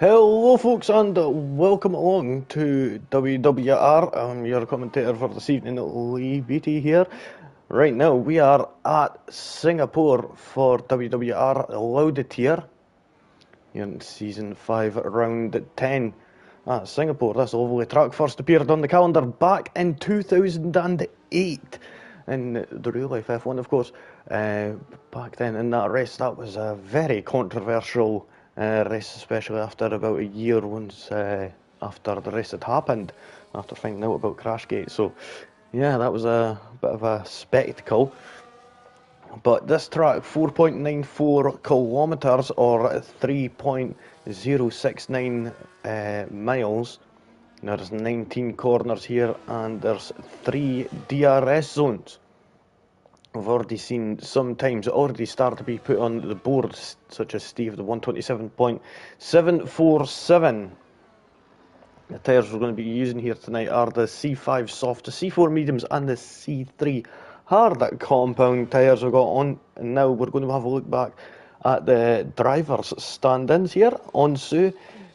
Hello folks and welcome along to WWR. I'm your commentator for this evening, Lee Beattie here. Right now we are at Singapore for WWR Lauda tier in Season 5, Round 10. Singapore, this lovely track first appeared on the calendar back in 2008 in the real life F1 of course. Back then in that race that was a very controversial race, especially after about a year once after the race had happened, after finding out about Crashgate. So yeah, that was a bit of a spectacle. But this track, 4.94 kilometres or 3.069 miles. Now there's 19 corners here and there's 3 DRS zones. I've already seen sometimes already start to be put on the boards, such as Steve, the 127.747. The tyres we're going to be using here tonight are the C5 soft, the C4 mediums and the C3 hard compound tyres we've got on. And now we're going to have a look back at the drivers' stand-ins here. Onsu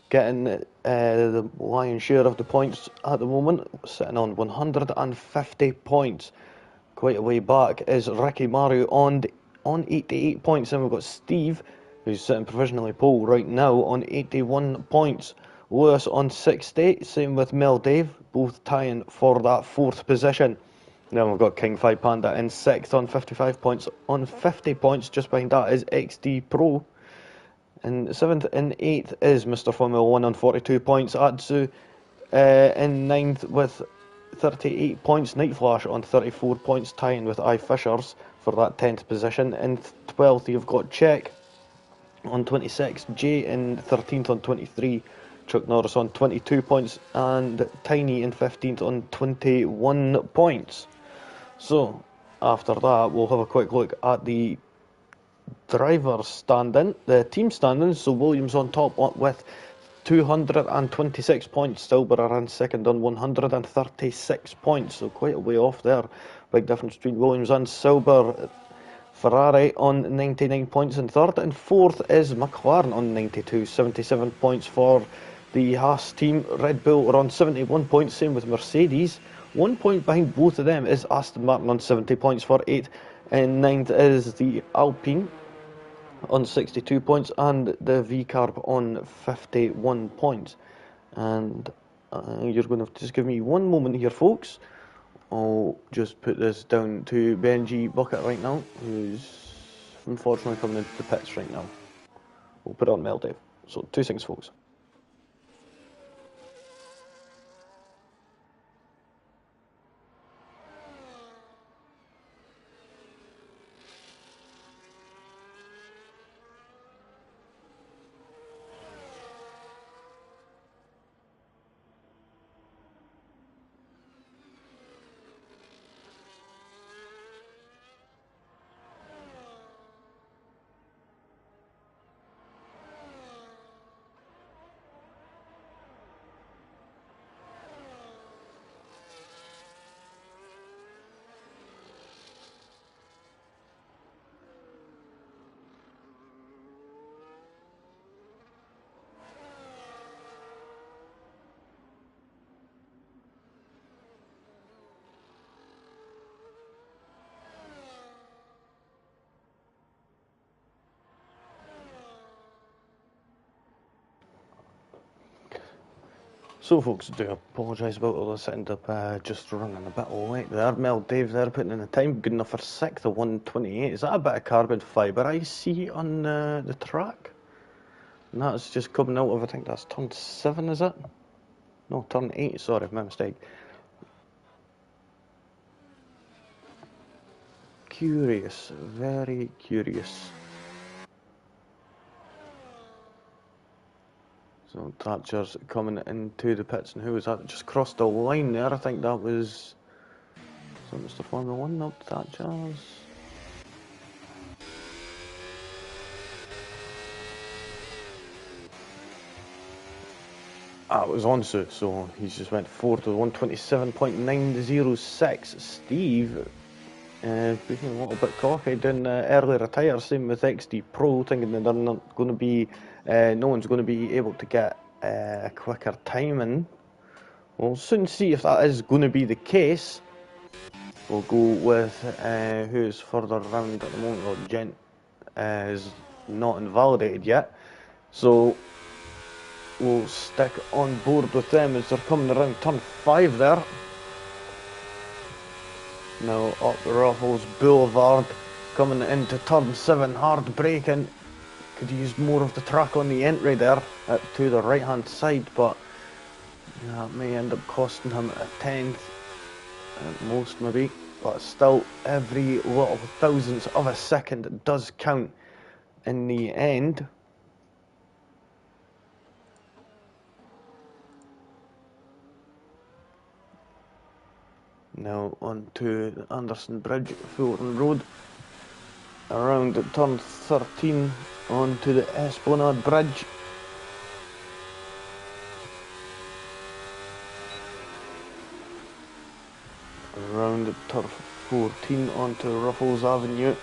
getting the lion's share of the points at the moment, sitting on 150 points. Quite a way back is Ricky Maru on 88 points, and we've got Steve, who's sitting provisionally pole right now, on 81 points. Lewis on 60, same with Mel Dave, both tying for that 4th position. Then we've got King 5 Panda in 6th on 55 points. On 50 points, just behind that is XD Pro. In 7th and 8th is Mr. Formula 1 on 42 points. Atsu in 9th with 38 points. Night Flash on 34 points, tying with iFishers for that 10th position. In 12th, you've got Czech on 26, Jay in 13th on 23, Chuck Norris on 22 points, and Tiny in 15th on 21 points. So, after that, we'll have a quick look at the drivers' stand-in, the team stand-in. So, Williams on top with 226 points, Silberer in second on 136 points, so quite a way off there. Big difference between Williams and Silber. Ferrari on 99 points in third, and fourth is McLaren on 92, 77 points for the Haas team. Red Bull are on 71 points, same with Mercedes. 1 point behind both of them is Aston Martin on 70 points for 8th, and 9th is the Alpine on 62 points, and the V-Carb on 51 points. And you're going to have to just give me one moment here, folks. I'll just put this down to Benji Bucket right now, who's unfortunately coming into the pits right now. We'll put it on Mel Dave. So 2 seconds, folks. So folks, I do apologise about all this. End up just running a bit late there. Mel Dave there putting in the time, good enough for 6th of 128. Is that a bit of carbon fibre I see on the track? And that's just coming out of, I think that's turn 7, is it? No, turn 8, sorry, my mistake. Curious, very curious. So Thatcher's coming into the pits, and who was that? Just crossed the line there. I think that was Mr. Formula 1, not Thatcher's. It was Onsu, so he's just went 4th with 127.906. Steve Being a little bit cocky doing early retire, same with XD Pro, thinking that they're not going to be, no one's going to be able to get a quicker timing. We'll soon see if that is going to be the case. We'll go with who's further around at the moment. Well, Gent is not invalidated yet, so we'll stick on board with them as they're coming around turn 5 there. Now up Ruffles Boulevard, coming into turn 7, hard braking. Could use more of the track on the entry there to the right hand side, but that may end up costing him a tenth at most maybe. But still, every little thousandth of a second does count in the end. Now on to the Anderson Bridge, Fulton Road. Around turn 13 onto the Esplanade Bridge. Around turf 14 onto Ruffles Avenue.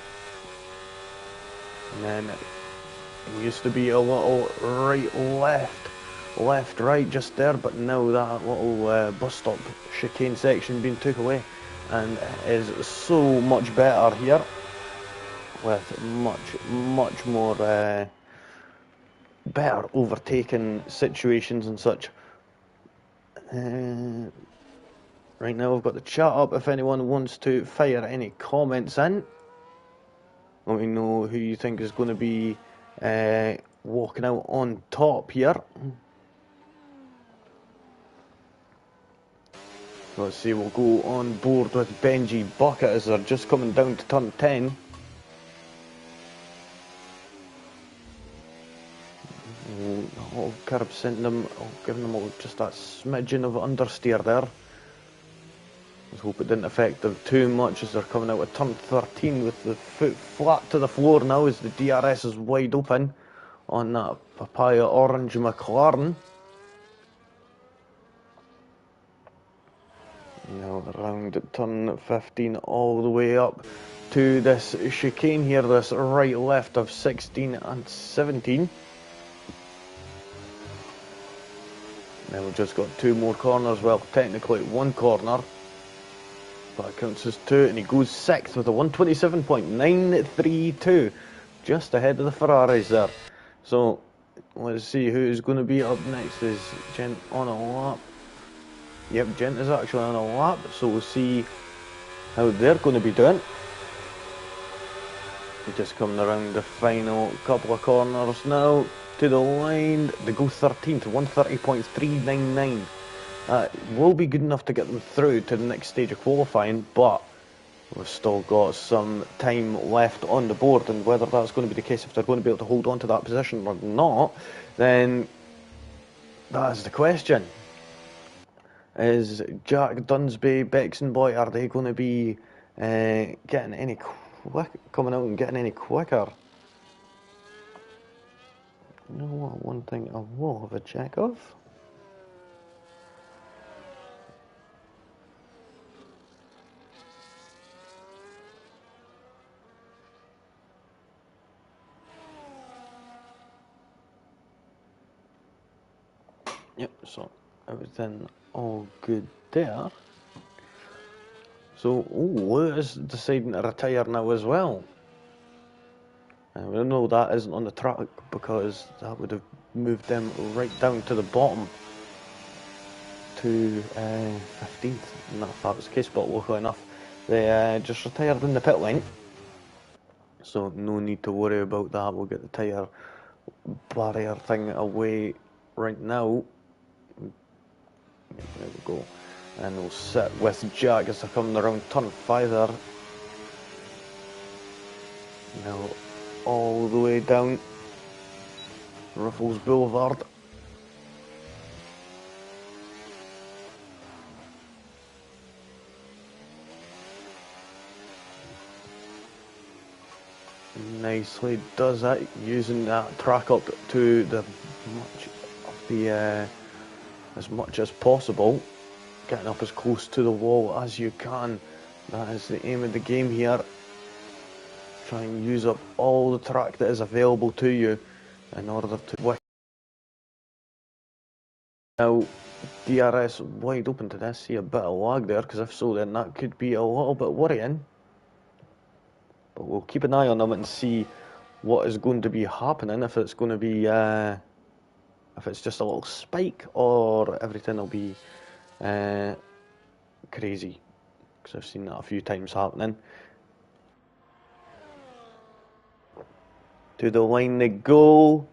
And then it used to be a little right left right just there, but now that little bus stop chicane section being took away, and it is so much better here with much more better overtaking situations and such. Right now I've got the chat up if anyone wants to fire any comments in. Let me know who you think is going to be walking out on top here. Let's see, we'll go on board with Benji Bucket as they're just coming down to turn 10. I'll curb sending them, giving them just that smidgen of understeer there. Let's hope it didn't affect them too much as they're coming out of turn 13 with the foot flat to the floor now as the DRS is wide open on that papaya orange McLaren. Now around turn 15 all the way up to this chicane here, this right left of 16 and 17. Now we've just got 2 more corners, well technically 1 corner, but it counts as 2, and he goes 6th with a 127.932, just ahead of the Ferraris there. So let's see who's going to be up next. Is Gent on a lap? Yep, Gent is actually on a lap, so we'll see how they're going to be doing. We're just coming around the final couple of corners now to the line. They go 13th, 130.399. Will be good enough to get them through to the next stage of qualifying, but we've still got some time left on the board, and whether that's going to be the case, if they're going to be able to hold on to that position or not, then that's the question. Is Jack Dunsby, Bexon Boy, are they going to be getting any coming out and getting any quicker? You know what, one thing I will have a check of. Yep, so everything all good there. So, Lewis deciding to retire now as well. And we know that isn't on the track because that would have moved them right down to the bottom to 15th. Not if that was the case, but luckily enough, they just retired in the pit lane. So no need to worry about that. We'll get the tyre barrier thing away right now. There we go. And we'll sit with Jack as they're coming around turn 5 there. Now all the way down Ruffles Boulevard. Nicely does that, using that track up to the as much as possible, getting up as close to the wall as you can That is the aim of the game here. Try and use up all the track that is available to you in order to win. Now, DRS wide open to this. See a bit of lag there, because if so, then that could be a little bit worrying. But we'll keep an eye on them and see what is going to be happening. If it's going to be, if it's just a little spike, or everything will be crazy. Because I've seen that a few times happening. To the line they go.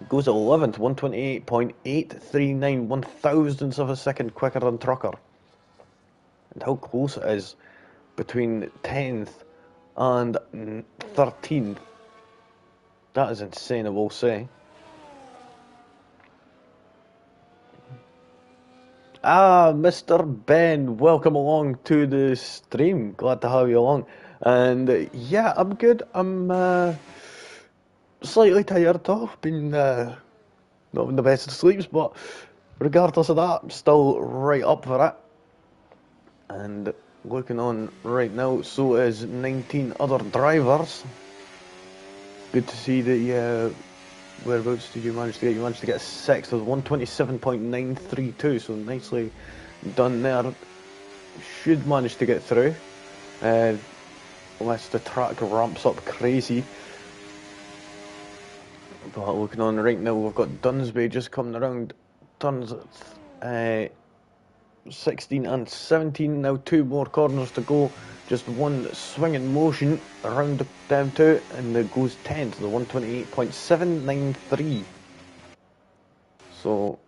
Goes 11th, 128.839, 1/1000th of a second quicker than Trucker. And how close it is between 10th and 13th. That is insane, I will say. Mr. Ben, welcome along to the stream. Glad to have you along. And yeah, I'm good. I'm slightly tired though. Been not in the best of sleeps, but regardless of that, I'm still right up for it. And looking on right now, so is 19 other drivers. Good to see that whereabouts did you manage to get? You managed to get 6th with 127.932, so nicely done there. Should manage to get through, unless the track ramps up crazy. But looking on right now, we've got Dunsby just coming around turns 16 and 17. Now 2 more corners to go. Just one swinging motion around them two, and it goes 10 to the 128.793. So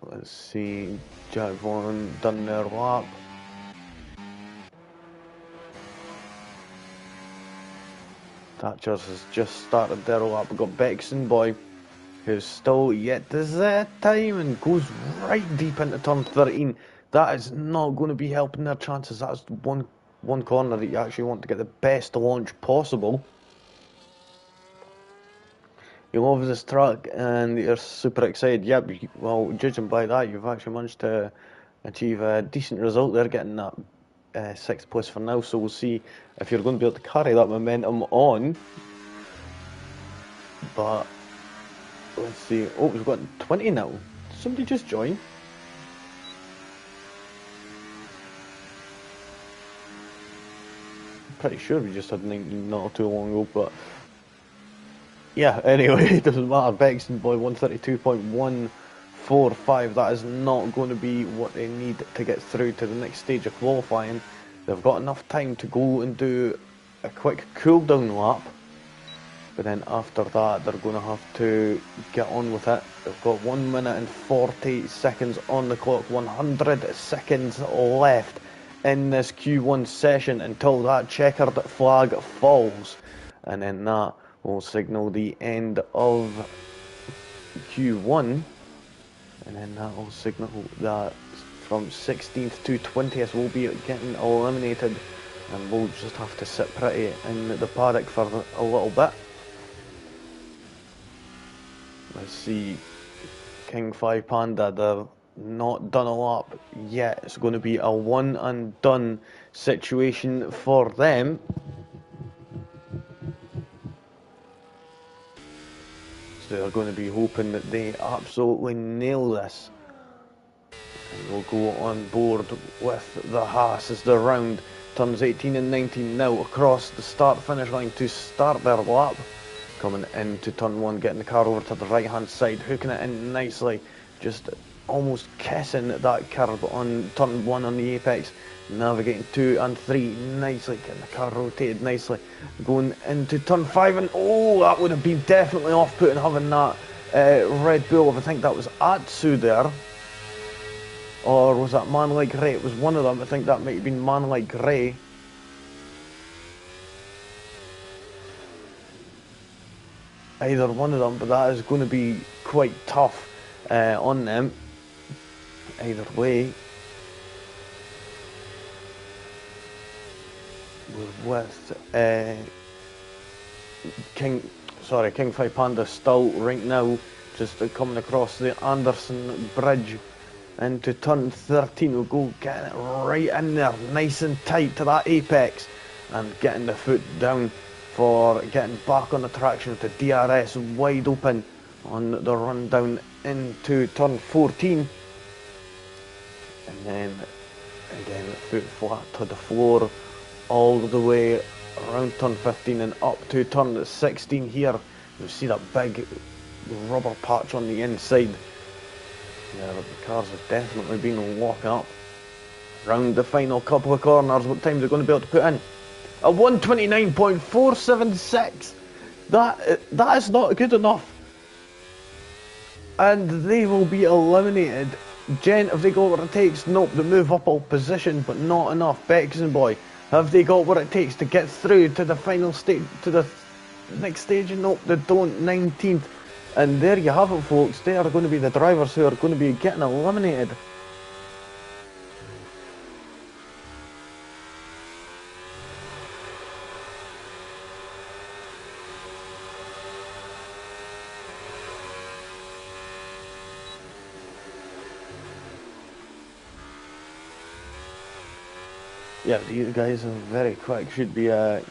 let's see, Jack Vaughan done their lap. Thatcher's has just started their lap. We've got Bexon Boy, who's still yet to set time and goes right deep into turn 13. That is not going to be helping their chances. That's one corner that you actually want to get the best launch possible. You love this track and you're super excited. Yep, well, judging by that, you've actually managed to achieve a decent result there, getting that 6th place for now. So we'll see if you're going to be able to carry that momentum on. But let's see. Oh, we've got 20 now. Somebody just joined. Pretty sure we just had 19 not too long ago, but yeah, anyway, it doesn't matter. Bexon Boy 132.145. That is not going to be what they need to get through to the next stage of qualifying. They've got enough time to go and do a quick cool down lap, but then after that they're going to have to get on with it. They've got 1 minute and 40 seconds on the clock, 100 seconds left in this Q1 session until that checkered flag falls, and then that will signal the end of Q1, and then that will signal that from 16th to 20th we'll be getting eliminated, and we'll just have to sit pretty in the paddock for a little bit. Let's see, King 5 Panda, they've not done a lap yet. It's going to be a one and done situation for them. So they're going to be hoping that they absolutely nail this. And we'll go on board with the Haas as the round turns 18 and 19 now across the start-finish line to start their lap. Coming into turn 1, getting the car over to the right-hand side, hooking it in nicely, just almost kissing that curb on turn 1 on the apex, navigating 2 and 3 nicely, getting the car rotated nicely, going into turn 5, and oh, that would have been definitely off-putting having that Red Bull. I think that was Atsu there, or was that Man Like Grey? It was one of them. I think that might have been Man Like Grey. Either one of them, but that is going to be quite tough on them. Either way, with King 5 Panda still right now just coming across the Anderson Bridge Into turn 13, we'll go getting it right in there, nice and tight to that apex, and getting the foot down for getting back on the traction with the DRS wide open on the run down into turn 14. And then again, foot flat to the floor all the way around turn 15 and up to turn 16 here. You see that big rubber patch on the inside. Yeah, the cars have definitely been locking up. Round the final couple of corners, what time are they going to be able to put in? A 129.476. That is not good enough. And they will be eliminated. Gent, have they got what it takes? Nope, they move up all position, but not enough. Bexon boy, have they got what it takes to get through to the final stage, to the next stage? Nope, they don't. 19th. And there you have it, folks. They are going to be the drivers who are going to be getting eliminated. Yeah, these guys are very quick. Should be good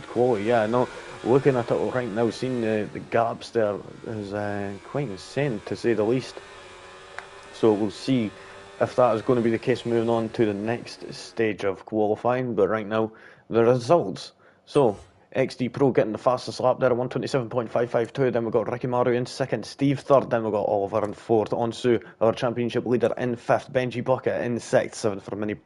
quality. Yeah, no, looking at it right now, seeing the gaps there is quite insane, to say the least. So we'll see if that is going to be the case moving on to the next stage of qualifying. But right now, the results. So XD Pro getting the fastest lap there, 127.552. Then we've got Ricky Maru in second, Steve third. Then we've got Oliver in fourth. Onsu, our championship leader, in fifth. Benji Bucket in sixth, seventh for mini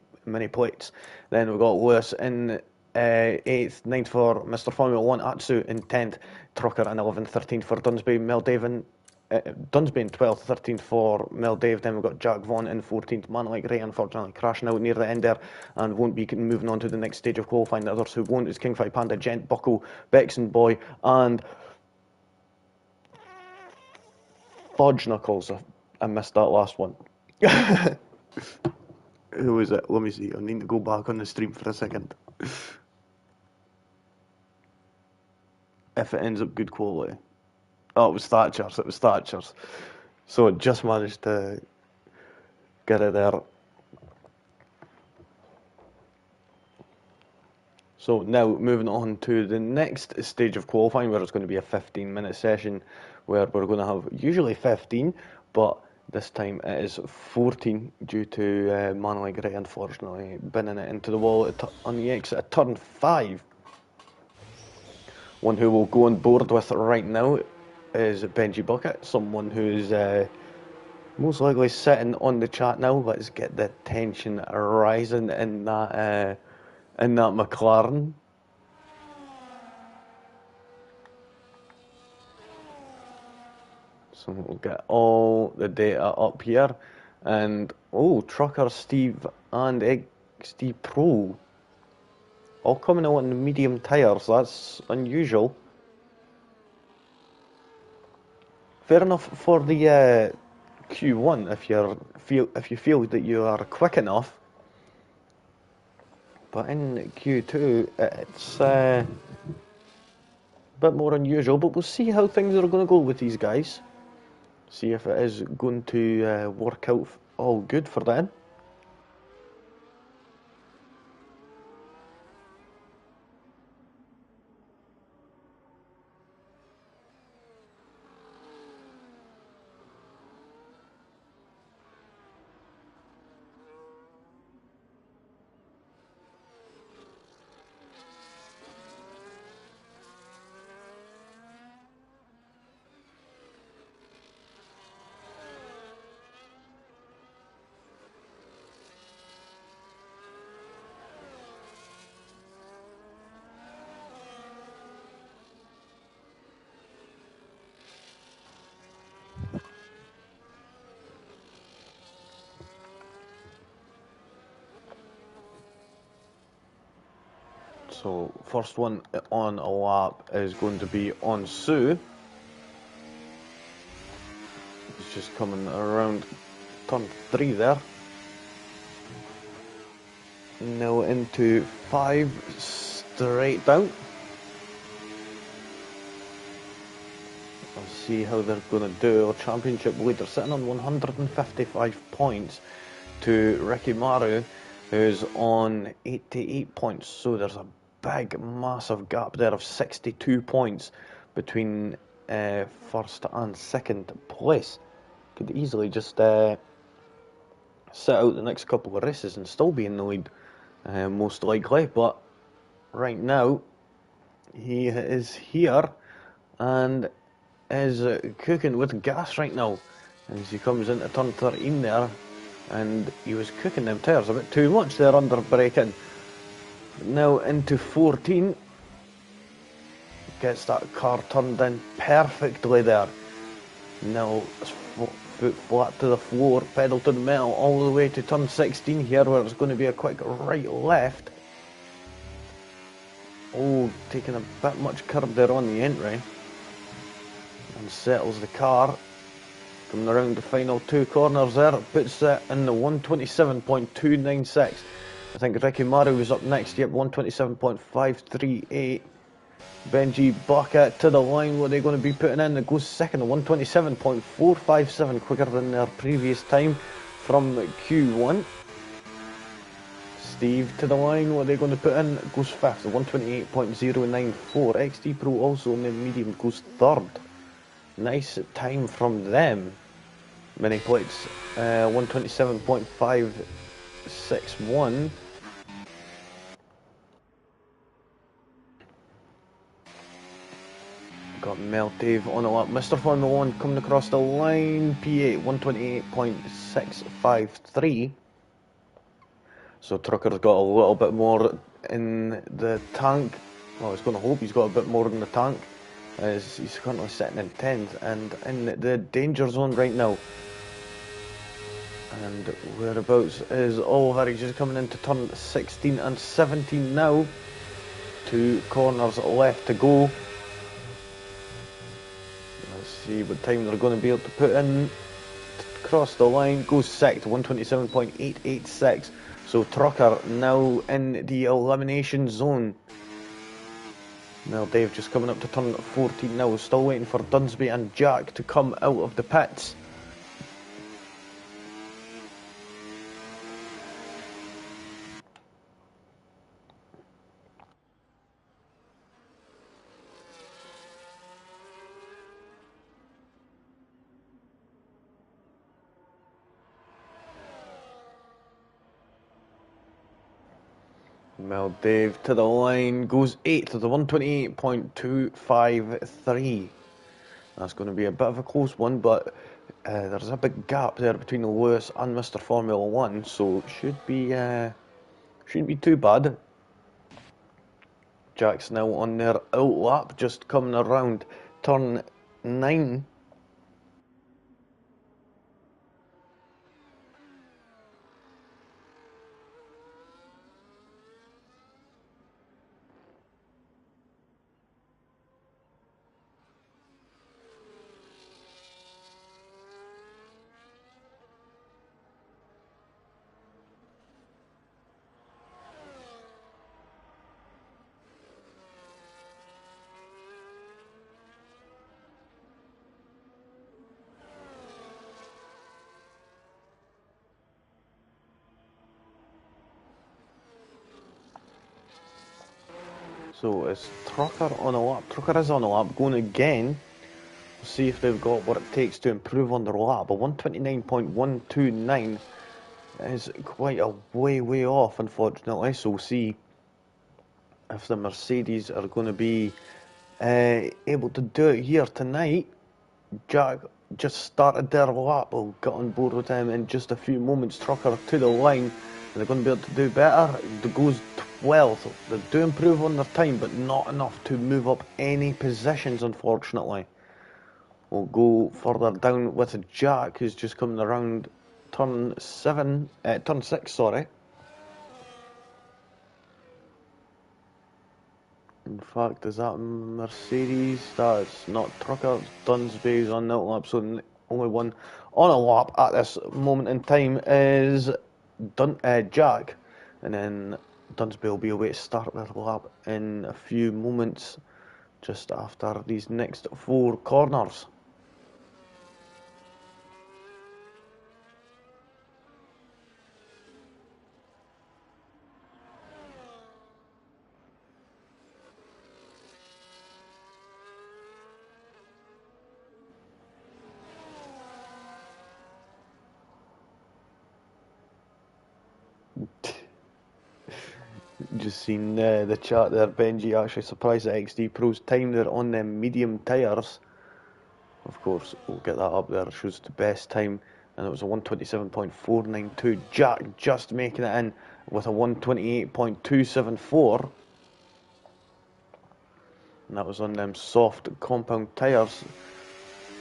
plates. Then we've got Lewis in 8th, 9th for Mr. Formula 1, Atsu in 10th, Trucker in 11th, 13th for Dunsby, Meldaven, Dunsby in 12th, 13th for Meldave. Then we've got Jack Vaughan in 14th. Man like Ray, unfortunately, crashing out near the end there and won't be moving on to the next stage of qualifying. The others who won't is King Fight Panda, Gent, Buckle, Bexon Boy, and Fudge Knuckles. I missed that last one. Who is it? Let me see. I need to go back on the stream for a second. If it ends up good quality. Oh, it was Thatcher's. It was Thatcher's. So it just managed to get it there. So now moving on to the next stage of qualifying, where it's going to be a 15-minute session, where we're going to have usually 15, but this time it is 14 due to Man like Ray, unfortunately, binning it into the wall on the exit at turn 5. One who will go on board with right now is Benji Bucket, someone who's most likely sitting on the chat now. Let's get the tension rising in that McLaren. So we'll get all the data up here, and Trucker, Steve, and XD Pro all coming out on medium tyres. That's unusual. Fair enough for the Q1 if you feel that you are quick enough, but in Q2 it's a bit more unusual. But we'll see how things are going to go with these guys. See if it is going to work out all good for them. So first one on a lap is going to be Onsu. He's just coming around turn 3 there. Now into 5 straight down. We'll see how they're going to do. Our championship leader sitting on 155 points to Ricky Maru, who's on 88 points. So there's a big, massive gap there of 62 points between first and second place. Could easily just sit out the next couple of races and still be in the lead, most likely. But right now, he is here and is cooking with gas right now as he comes into turn 13 there, and he was cooking them tyres a bit too much there under braking. Now into 14, gets that car turned in perfectly there. Now foot flat to the floor, pedal to the metal all the way to turn 16 here, where it's going to be a quick right left. Oh, taking a bit much curb there on the entry. And settles the car. Coming around the final two corners there, puts it in the 127.296. I think Ricky Maru was up next, yep, 127.538. Benji Bucket to the line, what are they going to be putting in? It goes second, 127.457, quicker than their previous time from Q1. Steve to the line, what are they going to put in? It goes fifth, 128.094. XD Pro also in the medium goes third. Nice time from them. Mini plates, 127.561. Got Mel Dave on a lap. Mr. Formula 1 coming across the line. P8, 128.653. So Trucker's got a little bit more in the tank. Well, I was going to hope he's got a bit more in the tank, as he's currently sitting in 10th and in the danger zone right now. And whereabouts is Oliver? He's just coming into turn 16 and 17 now. 2 corners left to go. Let's see what time they're going to be able to put in. Cross the line, goes 6th, 127.886. So Trucker now in the elimination zone. Now Dave just coming up to turn 14 now, still waiting for Dunsby and Jack to come out of the pits. Well, Dave to the line, goes 8th to the 128.253. That's going to be a bit of a close one, but there's a big gap there between Lewis and Mr. Formula 1, so shouldn't be too bad. Jack's now on their out lap, just coming around turn 9. So it's Trucker on a lap. Trucker is on a lap, going again. We'll see if they've got what it takes to improve on their lap. A 129.129 is quite a way off, unfortunately. So we'll see if the Mercedes are going to be able to do it here tonight. Jack just started their lap. We'll get on board with them in just a few moments. Trucker to the line. They're going to be able to do better. It goes 12th. They do improve on their time, but not enough to move up any positions, unfortunately. We'll go further down with Jack, who's just coming around turn 6, sorry. In fact, is that Mercedes? That's not Trucker. Dunsby's on that lap, so the only one on a lap at this moment in time is Jack. And then Dunsby will be away to start their lap in a few moments. just after these next 4 corners. Just seen the chat there. Benji actually surprised at XD Pro's time there on them medium tyres. Of course, we'll get that up there. It shows the best time, and it was a 127.492. Jack just making it in with a 128.274. And that was on them soft compound tyres.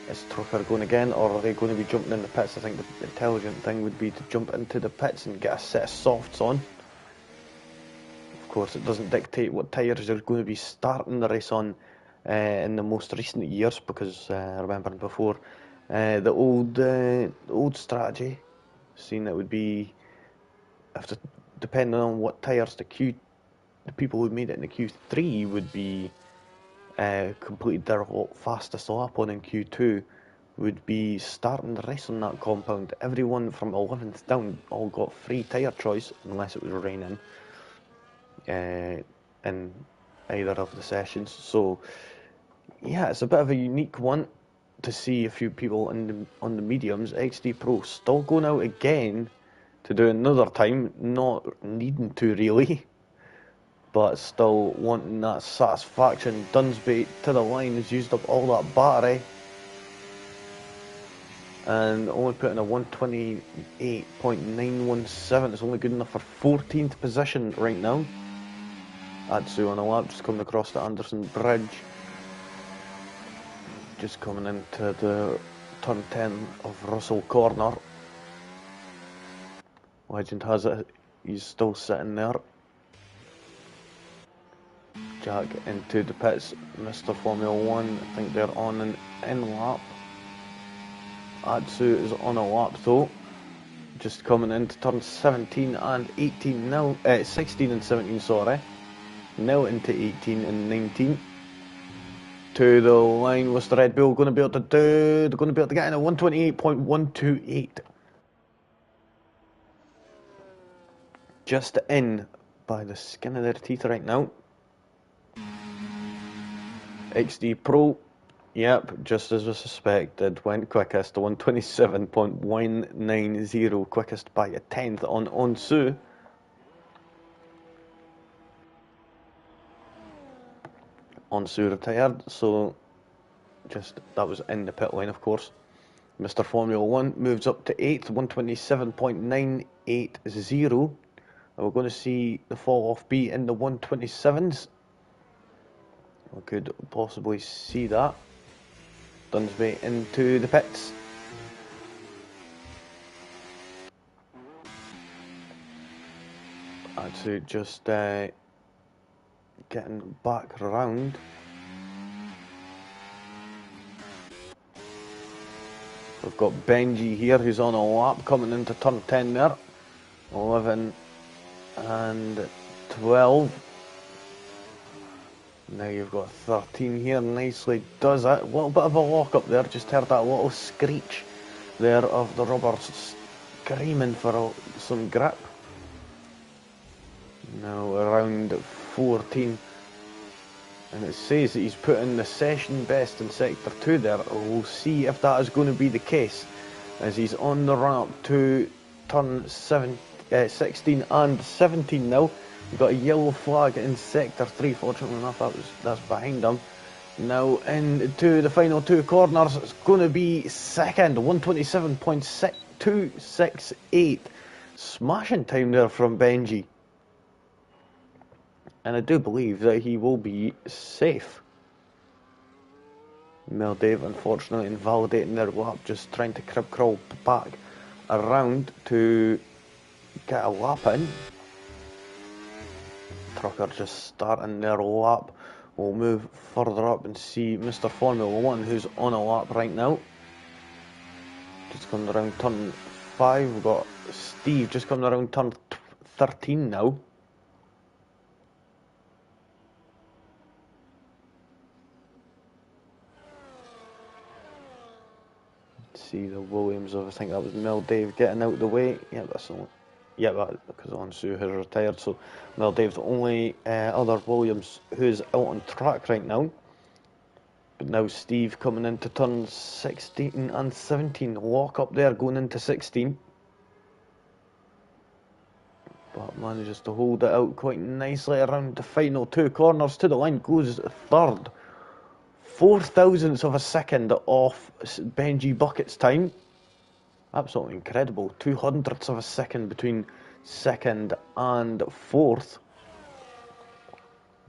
Is Trucker going again, or are they going to be jumping in the pits? I think the intelligent thing would be to jump into the pits and get a set of softs on. Of course, it doesn't dictate what tyres you're going to be starting the race on in the most recent years, because I remember before the old strategy, seeing it would be, after, depending on what tyres the people who made it in the Q3 would be completed their fastest lap on in Q2, would be starting the race on that compound. Everyone from 11th down all got free tyre choice, unless it was raining in either of the sessions. So yeah, it's a bit of a unique one to see a few people on the mediums. XD Pro still going out again to do another time, not needing to really, but still wanting that satisfaction. Dunsby to the line has used up all that battery and only put in a 128.917. It's only good enough for 14th position right now. Atsu on a lap, just coming across the Anderson Bridge, just coming into the turn 10 of Russell Corner. Legend has it, he's still sitting there. Jack into the pits, Mr. Formula 1, I think they're on an in lap. Atsu is on a lap though, just coming into turn 17 and 18 now, 16 and 17, sorry. Now into 18 and 19. To the line, what's the Red Bull going to be able to do? They're going to be able to get in a 128.128. Just in by the skin of their teeth right now. XD Pro, yep, just as we suspected, went quickest, 127.190, quickest by a tenth on Onsu. Onsu retired, so just that was in the pit lane, of course. Mr. Formula 1 moves up to 8th, 127.980. And we're going to see the fall off be in the 127s. We could possibly see that. Dunsby into the pits. Actually, just getting back around. We've got Benji here, who's on a lap, coming into turn 10 there. 11 and 12. Now you've got 13 here, nicely does it. A little bit of a lock up there, just heard that little screech there of the rubber screaming for some grip. Now around 14. And it says that he's put in the session best in sector 2 there. We'll see if that is going to be the case, as he's on the run up to turn 16 and 17 now. We've got a yellow flag in sector 3, fortunately enough that's behind him. Now into the final 2 corners, it's going to be second, 127.268. Smashing time there from Benji. And I do believe that he will be safe. Mel Dave unfortunately invalidating their lap, just trying to crib crawl back around to get a lap in. Trucker just starting their lap. We'll move further up and see Mr. Formula 1, who's on a lap right now. Just coming around turn 5. We've got Steve just coming around turn 13 now. see the Williams of, I think that was Mel Dave getting out of the way. Yeah, that's the only, yeah, because Onsu has retired, so Mel Dave's the only other Williams who's out on track right now. But now Steve coming into turn 16 and 17, lock up there going into 16. But manages to hold it out quite nicely around the final 2 corners. To the line goes third. 4 thousandths of a second off Benji Bucket's time. Absolutely incredible. 200ths of a second between second and fourth.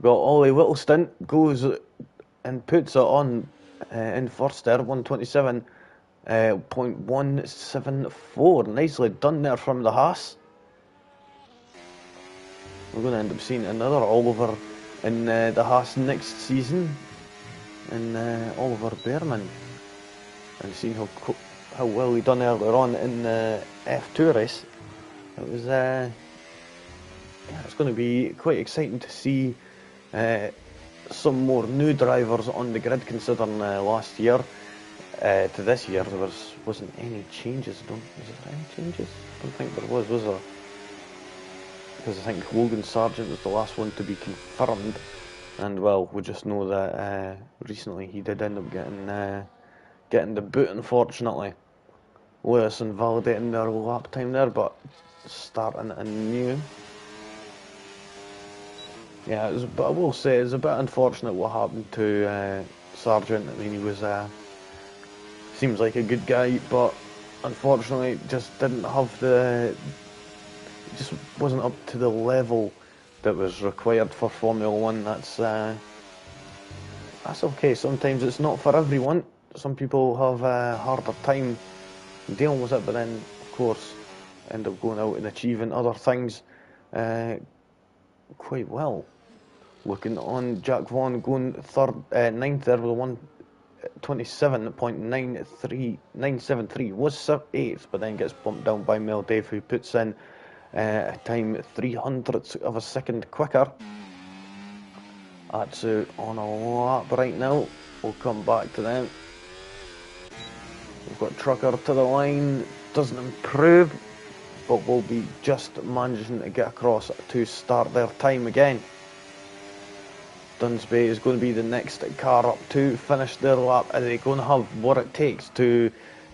Got Ollie Whittleston goes and puts it on in first there. 127.174. Nicely done there from the Haas. We're going to end up seeing another Oliver in the Haas next season, and Oliver Behrman, and seeing how well he done earlier on in the F2 race. It was yeah, it's going to be quite exciting to see some more new drivers on the grid, considering last year to this year there wasn't any changes. Was there any changes? I don't think there was there? Because I think Logan Sargent was the last one to be confirmed, and well, we just know that recently he did end up getting the boot, unfortunately. Lewis invalidating their lap time there, but starting anew. Yeah, but I will say it's a bit unfortunate what happened to Sargent. I mean, he was seems like a good guy, but unfortunately just didn't have just wasn't up to the level that was required for Formula 1. That's okay. Sometimes it's not for everyone. Some people have a harder time dealing with it, but then of course end up going out and achieving other things quite well. Looking on Jack Vaughan going ninth there with a 127.973 was 8th, but then gets bumped down by Mel Dave, who puts in a time 300ths of a second quicker. Atsu on a lap right now. We'll come back to them. We've got Trucker to the line. Doesn't improve, but will be just managing to get across to start their time again. Dunsby is going to be the next car up to finish their lap. Are they going to have what it takes to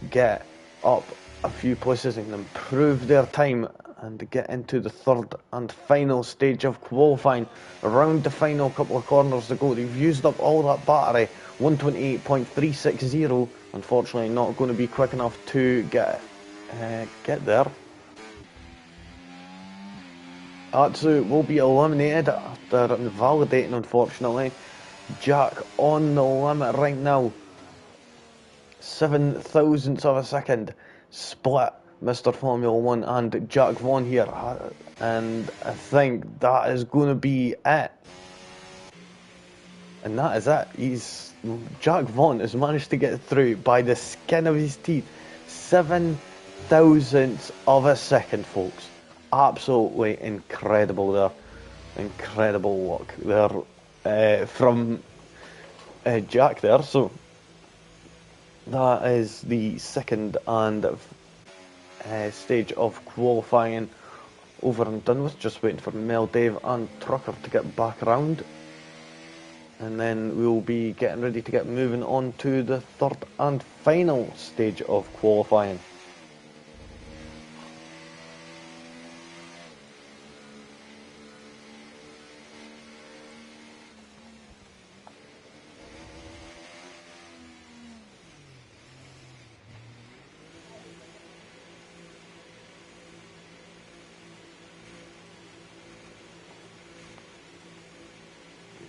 get up a few places and improve their time and to get into the third and final stage of qualifying? Around the final couple of corners to go. They've used up all that battery. 128.360. Unfortunately, not going to be quick enough to get there. Atsu will be eliminated after invalidating, unfortunately. Jack on the limit right now. 7 thousandths of a second split Mr. Formula 1 and Jack Vaughan here. And I think that is going to be it. And that is it. Jack Vaughan has managed to get through by the skin of his teeth. 7 thousandths of a second, folks. Absolutely incredible there. Incredible luck there from Jack there. So that is the second and stage of qualifying over and done with. Just waiting for Mel Dave and Trucker to get back around. And then we'll be getting ready to get moving on to the third and final stage of qualifying.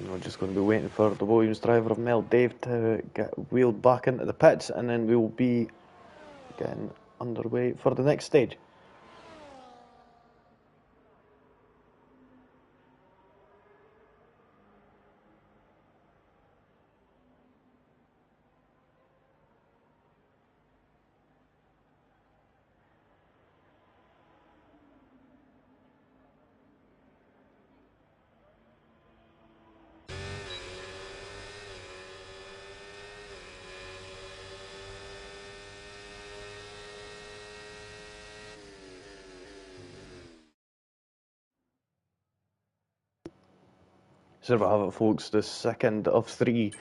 We're just going to be waiting for the Williams driver of Mel Dave to get wheeled back into the pits, and then we will be getting underway for the next stage. So there we have it, folks. The second of 3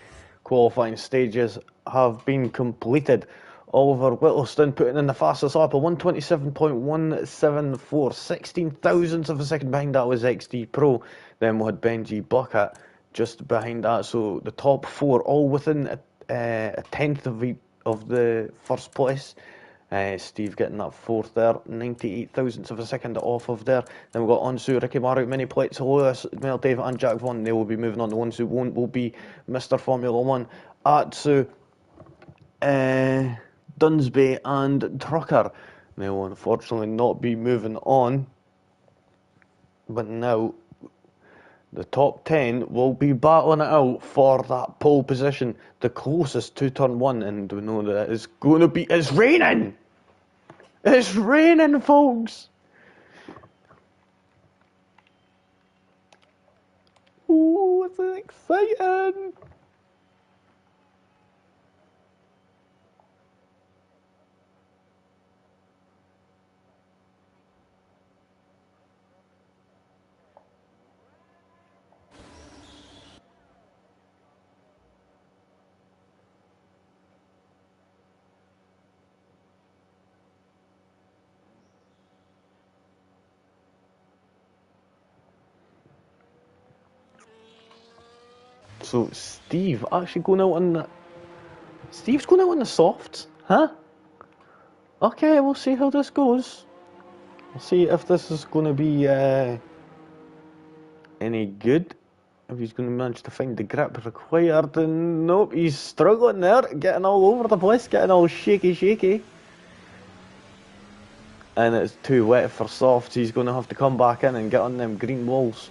qualifying stages have been completed. Oliver Whittleston putting in the fastest lap of 127.174, 16 thousandths of a second behind that was XD Pro. Then we had Benji Bucket just behind that. So the top 4 all within a tenth of the first place. Steve getting that 4th there, 98 thousandths of a second off of there. Then we've got Onsu, Ricky Marriott, Mini Plates, Lewis, Mel Dave and Jack Vaughan. They will be moving on. The ones who won't will be Mr. Formula 1, Atsu, Dunsby and Trucker. They will unfortunately not be moving on. But now the top 10 will be battling it out for that pole position, the closest to turn 1, and we know that it's going to be... It's raining! It's raining, folks! Ooh, it's exciting! So Steve actually going out on the... Steve's going out on the softs, huh? Okay, we'll see how this goes. We'll see if this is going to be any good. If he's going to manage to find the grip required. And nope, he's struggling there, getting all over the place, getting all shaky. And it's too wet for softs. He's going to have to come back in and get on them green walls.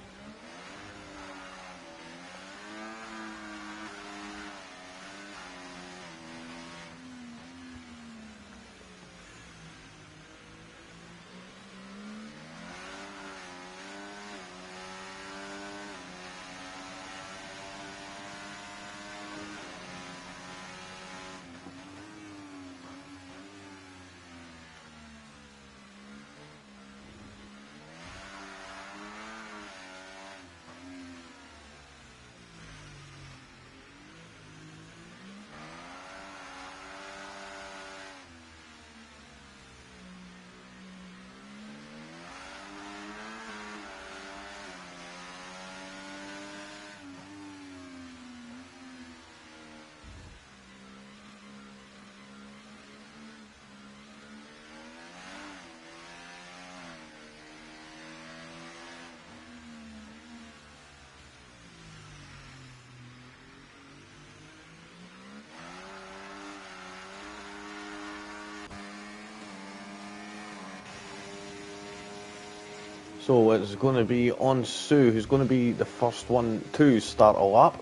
So it's going to be Onsu who's going to be the first one to start a lap.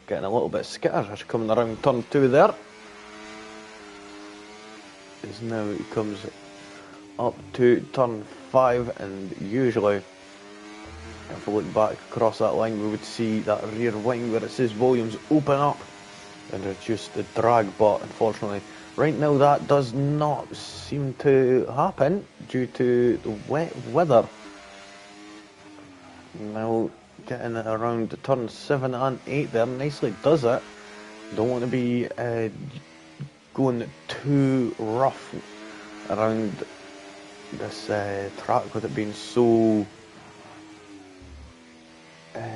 Getting a little bit skittish coming around turn 2 there. As now he comes up to turn 5, and usually if we look back across that line we would see that rear wing where it says volumes open up and reduce the drag, but unfortunately right now that does not seem to happen due to the wet weather. Now getting it around turn 7 and 8 there, nicely does it. Don't want to be going too rough around this track with it being so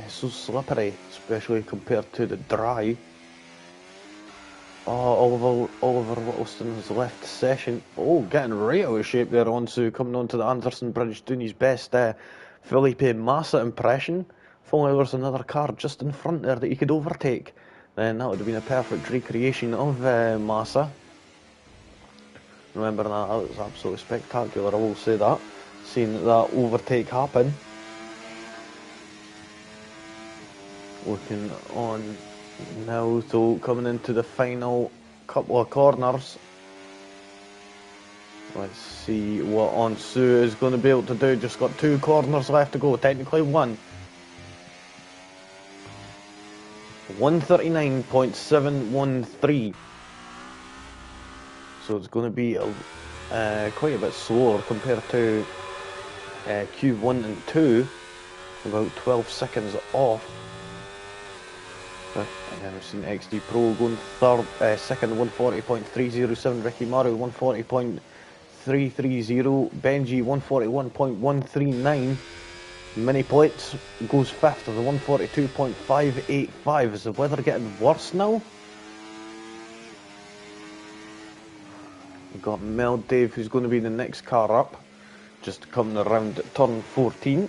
slippery, especially compared to the dry. Oh, Oliver Whittleston has left the session. Oh, getting right out of shape there, Onsu, coming onto the Anderson Bridge, doing his best Felipe Massa impression. If only there was another car just in front there that he could overtake, then that would have been a perfect recreation of Massa. Remember that was absolutely spectacular, I will say that, seeing that overtake happen. Looking on now, so coming into the final couple of corners. Let's see what Onsu is going to be able to do. Just got 2 corners left to go, technically 1. 139.713. So it's going to be quite a bit slower compared to Q1 and 2. about 12 seconds off. But again, we've seen XD Pro going third, second, 140.307. Ricky Maru 140.330. Benji 141.139. Mini Plates goes fifth with a 142.585. Is the weather getting worse now? We've got Mel Dave, who's going to be the next car up, just coming around at turn 14.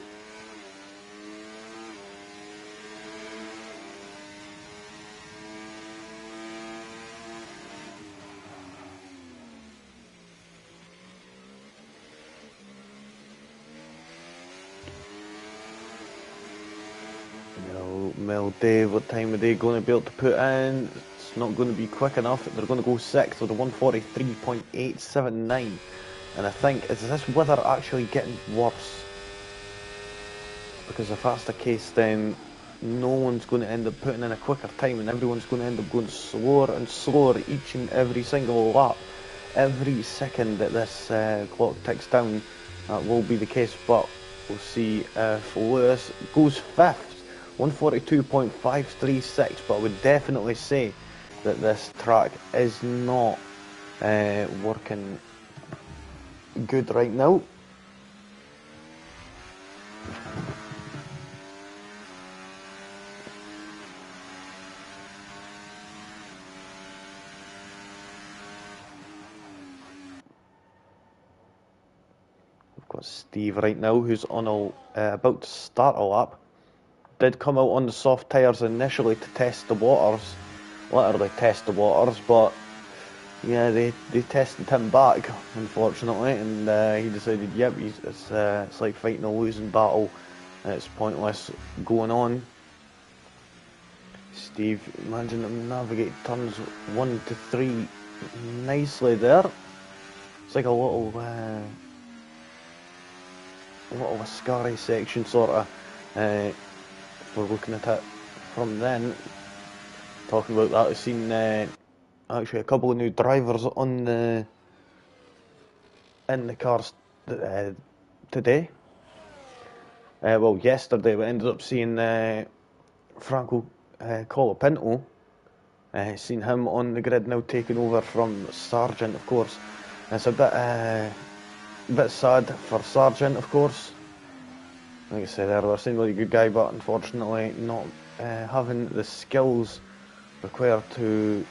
Mel Dave, what time are they going to be able to put in? It's not going to be quick enough. They're going to go sixth with a 143.879. And I think, is this weather actually getting worse? Because if that's the case, then no one's going to end up putting in a quicker time, and everyone's going to end up going slower and slower each and every single lap. Every second that this clock ticks down, that will be the case. But we'll see if Lewis goes fifth. 142.536, but I would definitely say that this track is not working good right now. We've got Steve right now, who's on about to start a lap. Did come out on the soft tyres initially to test the waters, literally test the waters, but yeah, they tested him back, unfortunately, and he decided, yep, it's like fighting a losing battle, it's pointless going on. Steve managing to navigate turns 1 to 3 nicely there. It's like a little a scary section, sort of. We're looking at it from then. Talking about that, I've seen actually a couple of new drivers in the cars today. Well, yesterday we ended up seeing Franco Colapinto. Seen him on the grid now, taking over from Sargent, of course. It's a bit sad for Sargent, of course. Like I said earlier, seemed like a good guy, but unfortunately not having the skills required to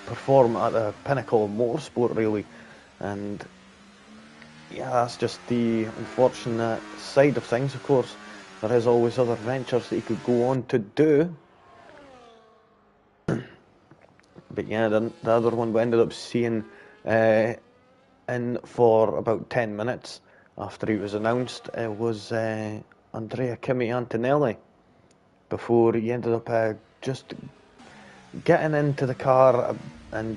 perform at the pinnacle of motorsport, really. And yeah, that's just the unfortunate side of things. Of course, there is always other ventures that he could go on to do. But yeah, the other one we ended up seeing in for about 10 minutes after he was announced was Andrea Kimi Antonelli, before he ended up just getting into the car and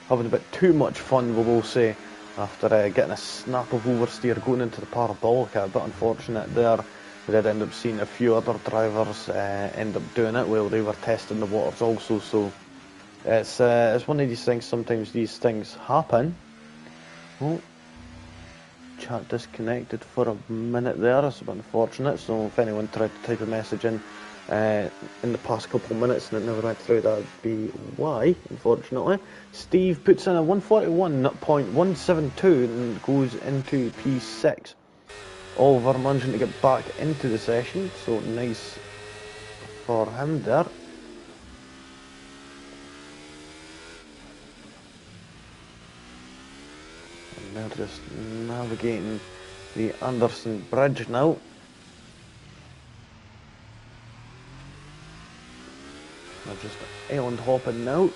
having a bit too much fun, we will say, after getting a snap of oversteer going into the parabolica. A bit unfortunate there. We did end up seeing a few other drivers end up doing it while they were testing the waters also, so it's one of these things. Sometimes these things happen. Well, chat disconnected for a minute there. It's a bit unfortunate, so if anyone tried to type a message in the past couple of minutes and it never went through, that would be why, unfortunately. Steve puts in a 141.172 and goes into P6. Oliver managing to get back into the session, so nice for him there. And they're just navigating the Anderson Bridge now. They're just island hopping now.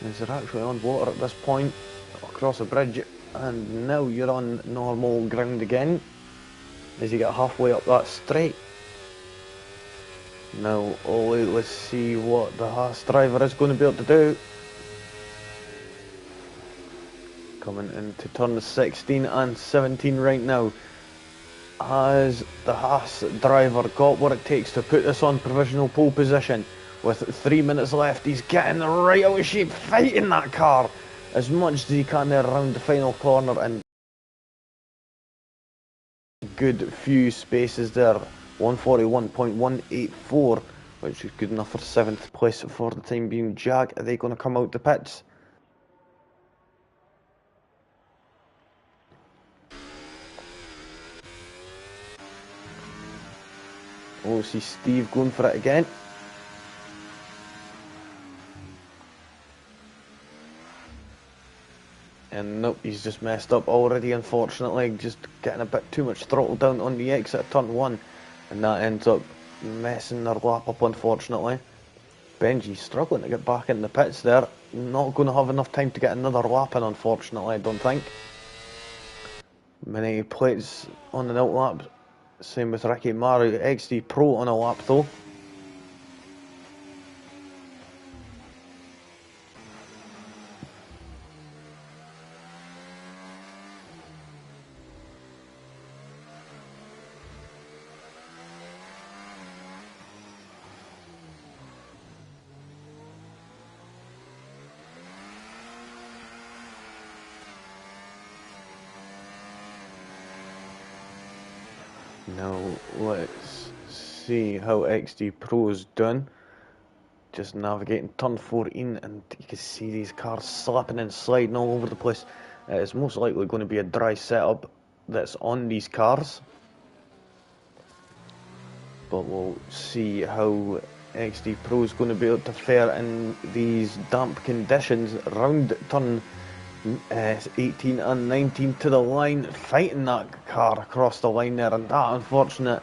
As they're actually on water at this point, across a bridge, and now you're on normal ground again as you get halfway up that straight. Now, Ollie, let's see what the Haas driver is going to be able to do. Coming into turn 16 and 17 right now. Has the Haas driver got what it takes to put this on provisional pole position? With 3 minutes left, he's getting right out of shape, fighting that car as much as he can there around the final corner, and good few spaces there. 141.184, which is good enough for 7th place for the time being. Jack, are they going to come out the pits? Oh, see Steve going for it again. And nope, he's just messed up already, unfortunately. Just getting a bit too much throttle down on the exit of turn 1. And that ends up messing their lap up, unfortunately. Benji struggling to get back in the pits there. Not going to have enough time to get another lap in, unfortunately, I don't think. Many plates on an out lap. Same with Ricky Maru. XD Pro on a lap, though. Now let's see how XD Pro's done. Just navigating turn 14, and you can see these cars slapping and sliding all over the place. It's most likely going to be a dry setup that's on these cars, but we'll see how XD Pro is going to be able to fare in these damp conditions. Round turn 18 and 19 to the line, fighting that car across the line there, and that unfortunate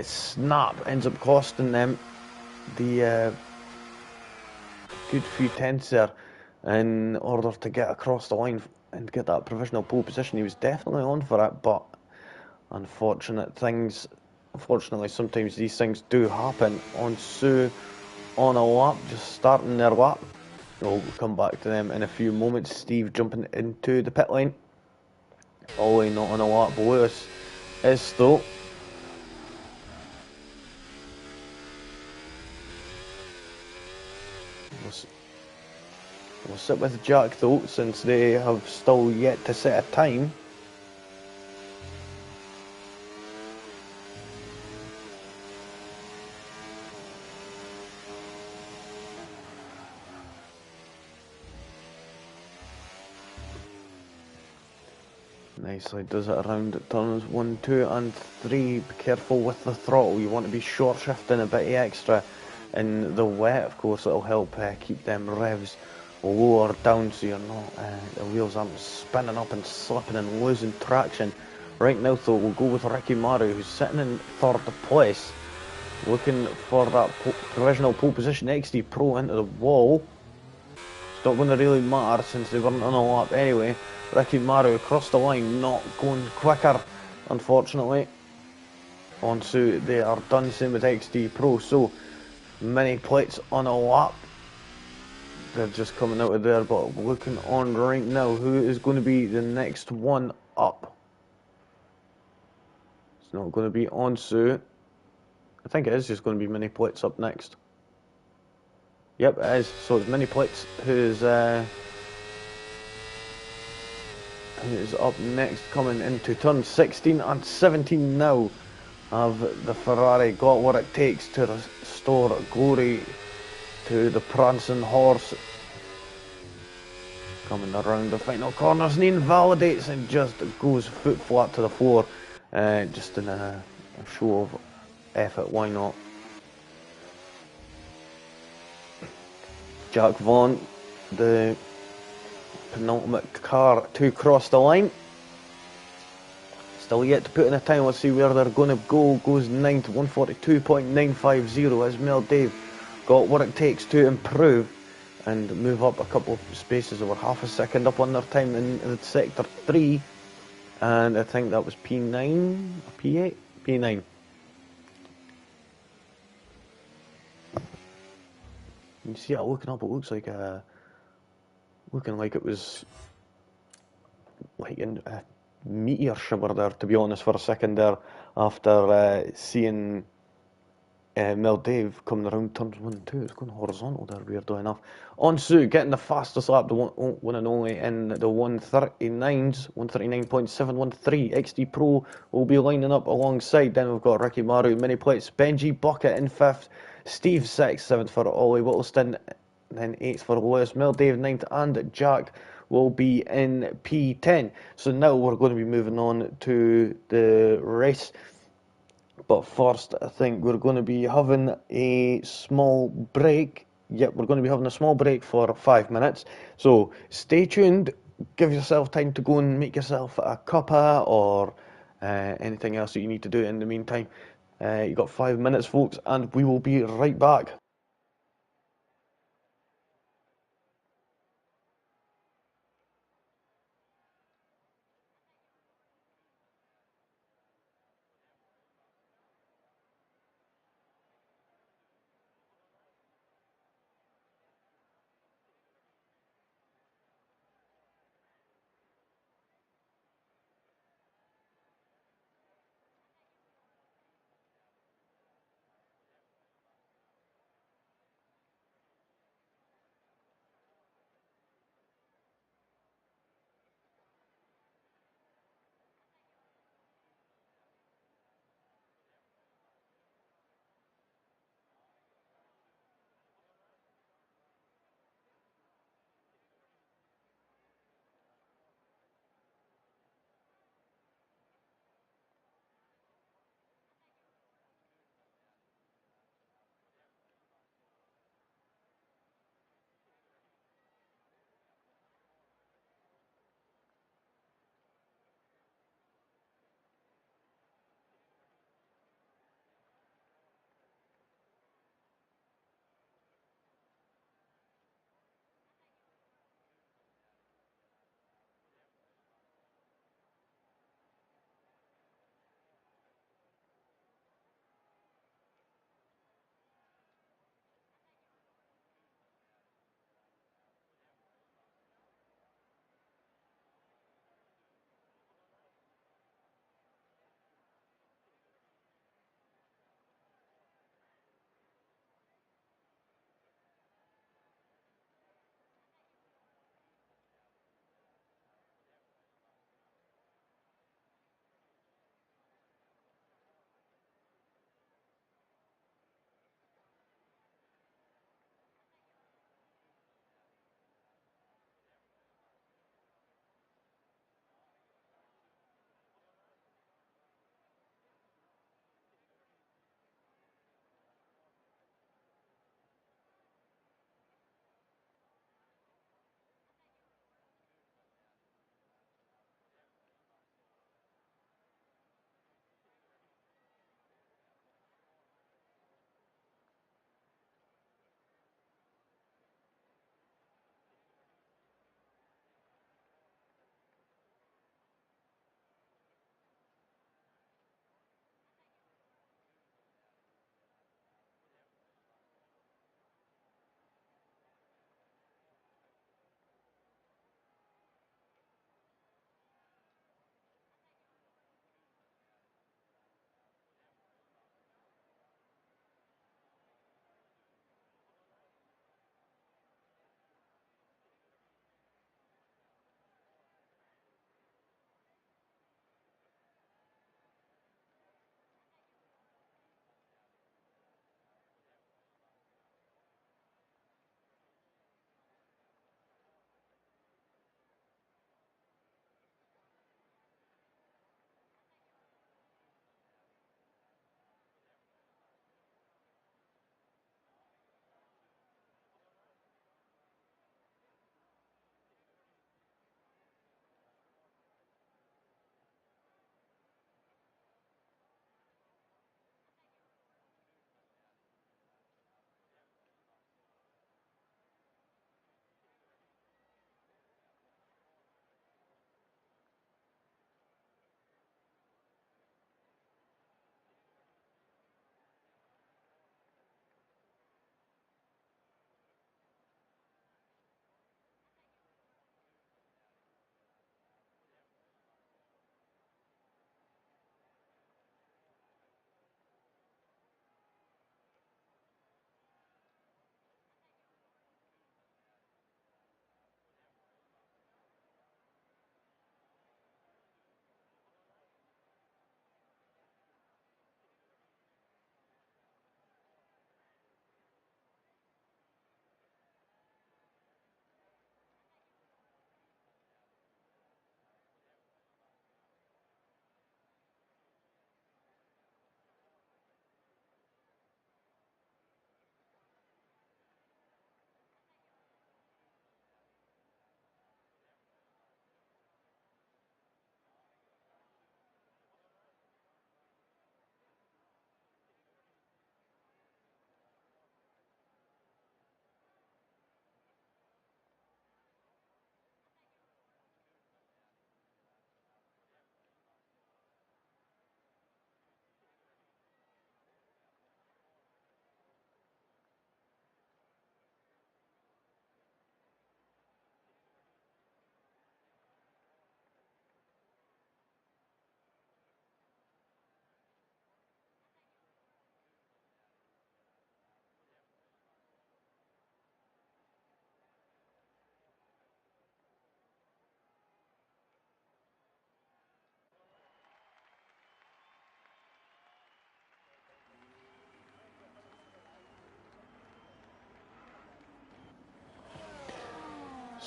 snap ends up costing them the good few tenths there in order to get across the line and get that provisional pole position. He was definitely on for it, but unfortunately sometimes these things do happen. On Sue on a lap, just starting their lap. We'll come back to them in a few moments. Steve jumping into the pit lane. Ollie not on a lap. Lewis is though. We'll sit with Jack though, since they have still yet to set a time. Nicely does it around turns 1, 2 and 3. Be careful with the throttle, you want to be short shifting a bit extra in the wet, of course. It'll help keep them revs lower down so you're not, the wheels aren't spinning up and slipping and losing traction. Right now though, we'll go with Ricky Maru, who's sitting in 3rd place, looking for that provisional pole position. XD Pro into the wall. It's not going to really matter since they weren't on a lap anyway. Ricky Maru across the line, not going quicker, unfortunately. Onto they are done, same with XD Pro. So many plates on a lap. They're just coming out of there, but looking on right now, who is going to be the next one up? It's not going to be Onsu. I think it is just going to be mini plates up next. Yep, it is. So it's mini plates who's up next, coming into turn 16 and 17 now. Have the Ferrari got what it takes to restore glory to the prancing horse? Coming around the final corners and invalidates and just goes foot flat to the floor, just in a show of effort. Why not? Jack Vaughan, the penultimate car to cross the line. Still yet to put in a time. Let's see where they're going to go. Goes 9 to 142.950. Ismail Dave got what it takes to improve and move up a couple of spaces, over half a second up on their time in sector 3. And I think that was P9, P8, P9. You can see it looking up. It looks like looking like it was like a meteor shower there, to be honest, for a second there, after seeing Mel Dave coming around turns 1 and 2. It's going horizontal there, weirdly enough. Onsu getting the fastest lap, the one and only in the 139s, 139.713. XD Pro will be lining up alongside. Then we've got Ricky Maru, mini plates, Benji Bucket in 5th, Steve 6th, 7th for Ollie Whittleston, then 8th for Lewis, Mel Dave 9th, and Jack will be in P10. So now we're going to be moving on to the race. But first, I think we're going to be having a small break. Yep, we're going to be having a small break for 5 minutes. So stay tuned. Give yourself time to go and make yourself a cuppa or anything else that you need to do in the meantime. You got 5 minutes, folks, and we will be right back.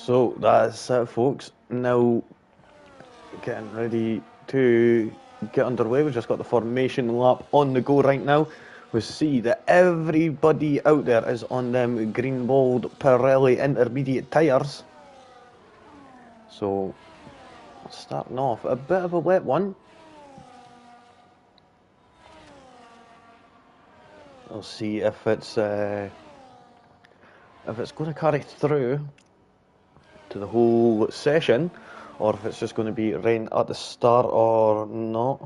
So that's it, folks. Now getting ready to get underway. We've just got the formation lap on the go right now. We see that everybody out there is on them green-balled Pirelli intermediate tyres. So starting off a bit of a wet one. We'll see if it's going to carry through to the whole session, or if it's just going to be rain at the start or not.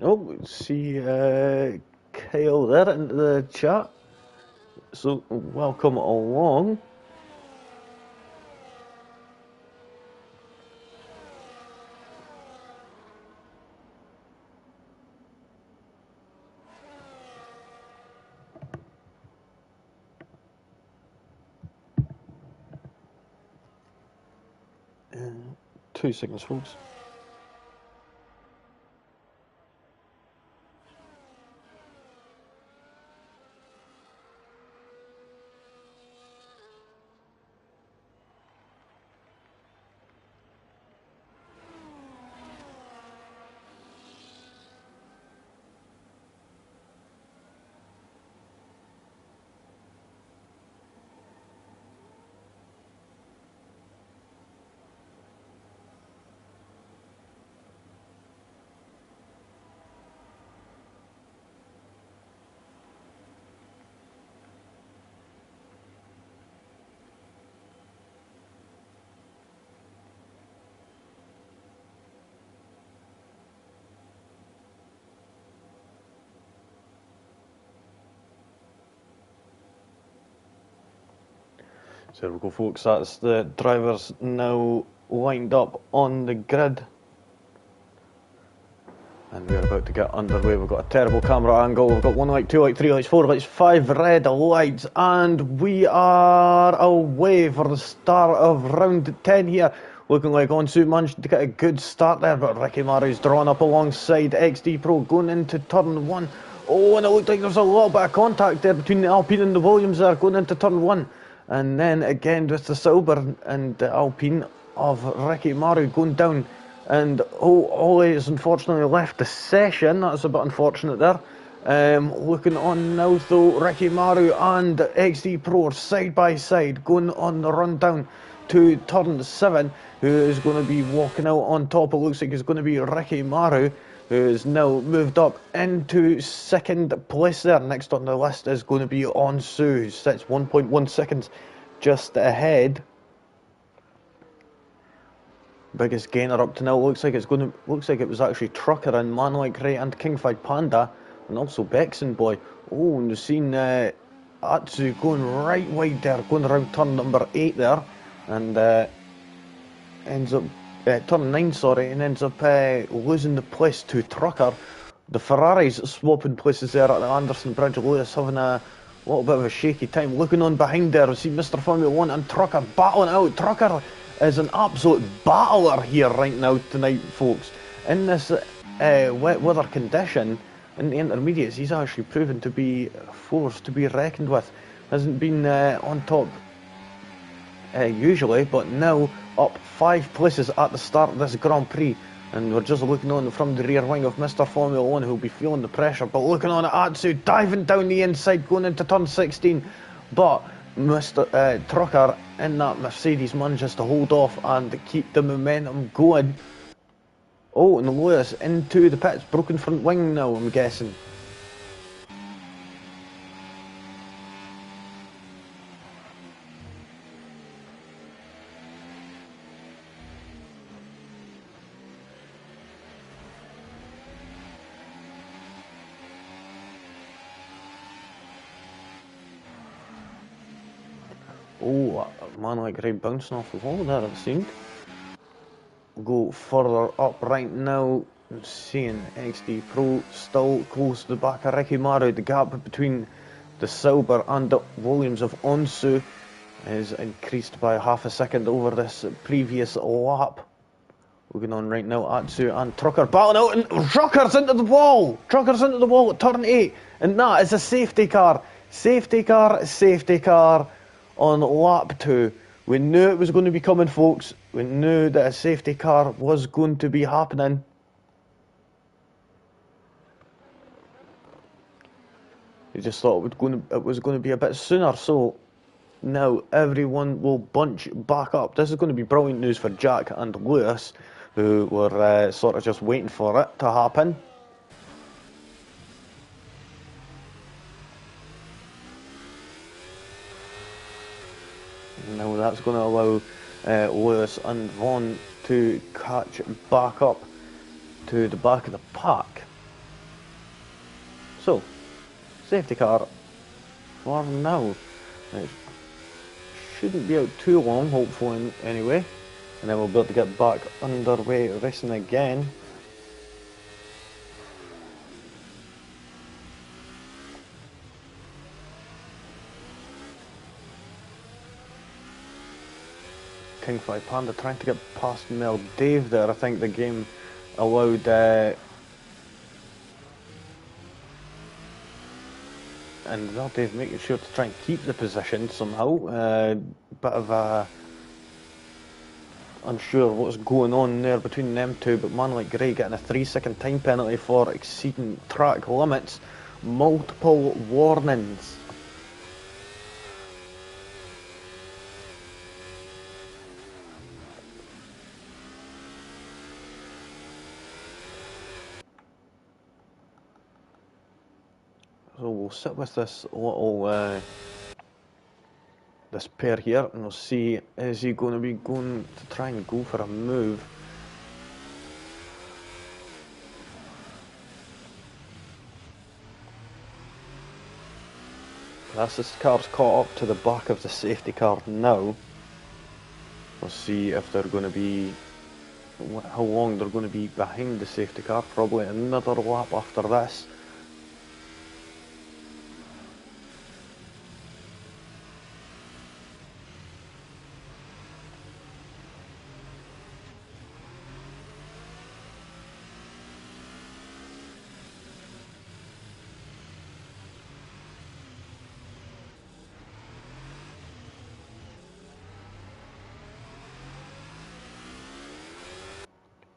Oh, see Kyle there into the chat. So welcome along. Uh, 2 seconds, folks. So there we go, folks. That's the drivers now lined up on the grid. And we're about to get underway. We've got a terrible camera angle. We've got 1 light, 2 light, 3 lights, 4 lights, 5 red lights. And we are away for the start of round 10 here. Looking like Onsu managed to get a good start there, but Ricky Maru's drawn up alongside XD Pro going into turn 1. Oh, and it looked like there's a little bit of contact there between the Alpine and the Williams there going into turn 1. And then again with the Sauber and the Alpine of Ricky Maru going down. And Ole has unfortunately left the session. That's a bit unfortunate there. Looking on now though, Ricky Maru and XD Pro are side by side going on the run down to turn 7. Who is going to be walking out on top? It looks like it's going to be Ricky Maru, who is now moved up into second place there. Next on the list is going to be Onsu, who sits 1.1 seconds just ahead. Biggest gainer up to now. Looks like it was actually Trucker and Man Like Ray and Kingfied Panda, and also Bexon Boy. Oh, and we've seen Atsu going right wide there, going around turn number 8 there, and ends up turn 9, sorry, and ends up losing the place to Trucker. The Ferraris swapping places there at the Anderson Bridge. Lewis having a little bit of a shaky time. Looking on behind there, we see Mr. Formula 1 and Trucker battling out. Trucker is an absolute battler here right now tonight, folks. In this wet weather condition, in the intermediates, he's actually proven to be a force to be reckoned with. Hasn't been on top usually, but now up 5 places at the start of this Grand Prix. And we're just looking on from the rear wing of Mr. Formula 1, who'll be feeling the pressure. But looking on at Atsu, diving down the inside, going into turn 16. But Mr. Trucker in that Mercedes manages to hold off and keep the momentum going. Oh, and Lewis into the pits, broken front wing now, I'm guessing. Oh, man like Ray bouncing off the wall there, it seemed. Go further up right now. I'm seeing XD Pro still close to the back of Ricky Maru. The gap between the Sauber and the Williams of Onsu is increased by half a second over this previous lap. Looking on right now, Atsu and Trucker battling out, and Trucker's into the wall! Trucker's into the wall at turn 8, and that is a safety car. Safety car on lap 2. We knew it was going to be coming, folks. We knew that a safety car was going to be happening. We just thought it was going to be a bit sooner, so now everyone will bunch back up. This is going to be brilliant news for Jack and Lewis, who were sort of just waiting for it to happen. Now that's going to allow Lewis and Vaughan to catch back up to the back of the pack. So, safety car for now. It shouldn't be out too long, hopefully, anyway. And then we'll be able to get back underway racing again. Kingfly Panda trying to get past Mel Dave there. I think the game allowed and Mel Dave making sure to try and keep the position somehow. Bit of unsure what's going on there between them two, but man like Gray getting a 3-second time penalty for exceeding track limits. Multiple warnings. So we'll sit with this little this pair here, and we'll see, is he going to be going to try and go for a move? As this car's caught up to the back of the safety car now, we'll see if they're going to be, how long they're going to be behind the safety car. Probably another lap after this.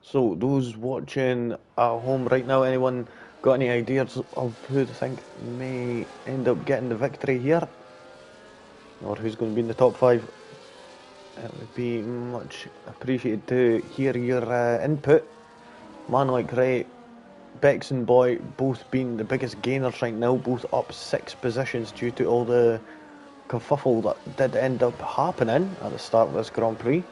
So those watching at home right now, anyone got any ideas of who they think may end up getting the victory here? Or who's going to be in the top 5? It would be much appreciated to hear your input. Man like Gray, Bex and Boy both being the biggest gainers right now, both up 6 positions due to all the kerfuffle that did end up happening at the start of this Grand Prix.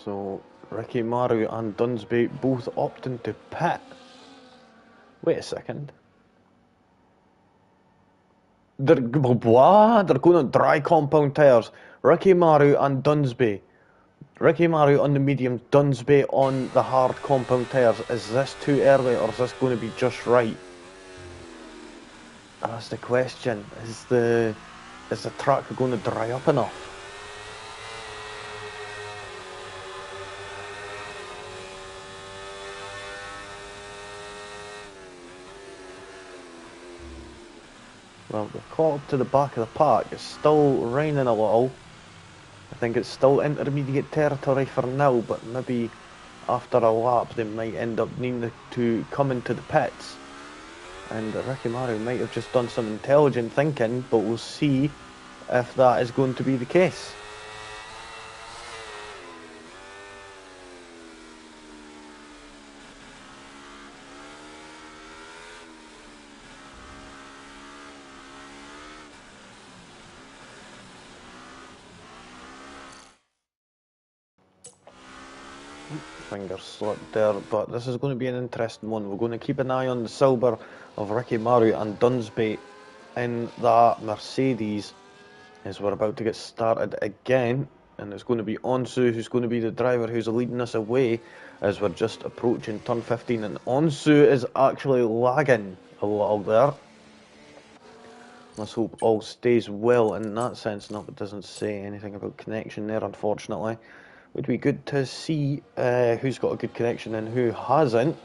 So, Ricky Maru and Dunsby both opting to pit. Wait a second. They're going on dry compound tyres. Ricky Maru and Dunsby. Ricky Maru on the mediums, Dunsby on the hard compound tyres. Is this too early, or is this going to be just right? That's the question. Is the track going to dry up enough? Well, they're caught up to the back of the pack. It's still raining a little. I think it's still intermediate territory for now, but maybe after a lap they might end up needing to come into the pits. And Ricky Maru might have just done some intelligent thinking, but we'll see if that is going to be the case. Finger slipped there, but this is going to be an interesting one. We're going to keep an eye on the silver of Ricky Maru and Dunsby in that Mercedes as we're about to get started again, and it's going to be Onsu who's going to be the driver who's leading us away as we're just approaching turn 15, and Onsu is actually lagging a little there. Let's hope all stays well in that sense. No, it doesn't say anything about connection there, unfortunately. Would be good to see who's got a good connection and who hasn't.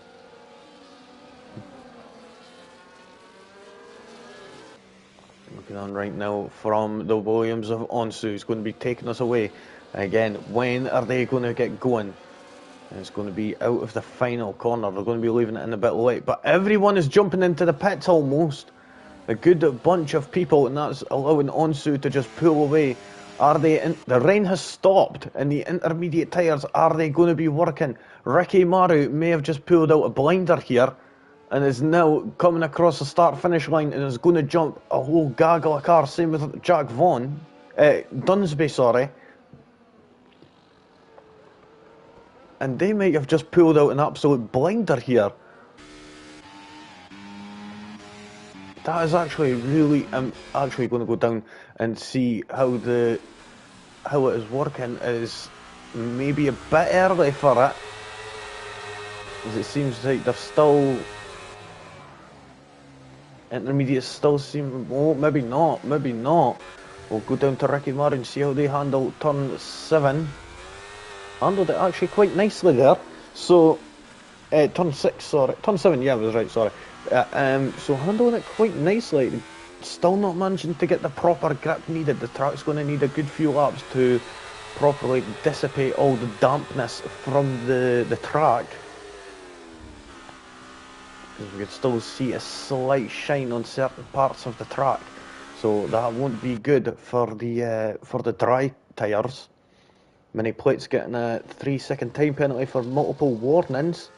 Looking on right now from the Williams of Onsu, who's going to be taking us away. Again, when are they going to get going? And it's going to be out of the final corner. They're going to be leaving it in a bit late. But everyone is jumping into the pits almost. A good bunch of people, and that's allowing Onsu to just pull away. Are they in, the rain has stopped and the intermediate tyres, are they going to be working? Ricky Maru may have just pulled out a blinder here and is now coming across the start-finish line and is going to jump a whole gaggle of cars. Same with Jack Dunsby, sorry. And they might have just pulled out an absolute blinder here. That is actually really, I'm actually going to go down and see how it is working. Is maybe a bit early for it, as it seems like they've still, intermediates still seem, oh, maybe not. We'll go down to Ricky Maru and see how they handle turn 7. Handled it actually quite nicely there. So, turn 6, sorry, turn 7, yeah, I was right, sorry. So handling it quite nicely, still not managing to get the proper grip needed. The track's going to need a good few laps to properly dissipate all the dampness from the track, because we could still see a slight shine on certain parts of the track, so that won't be good for the dry tyres. Many plates getting a 3-second time penalty for multiple warnings.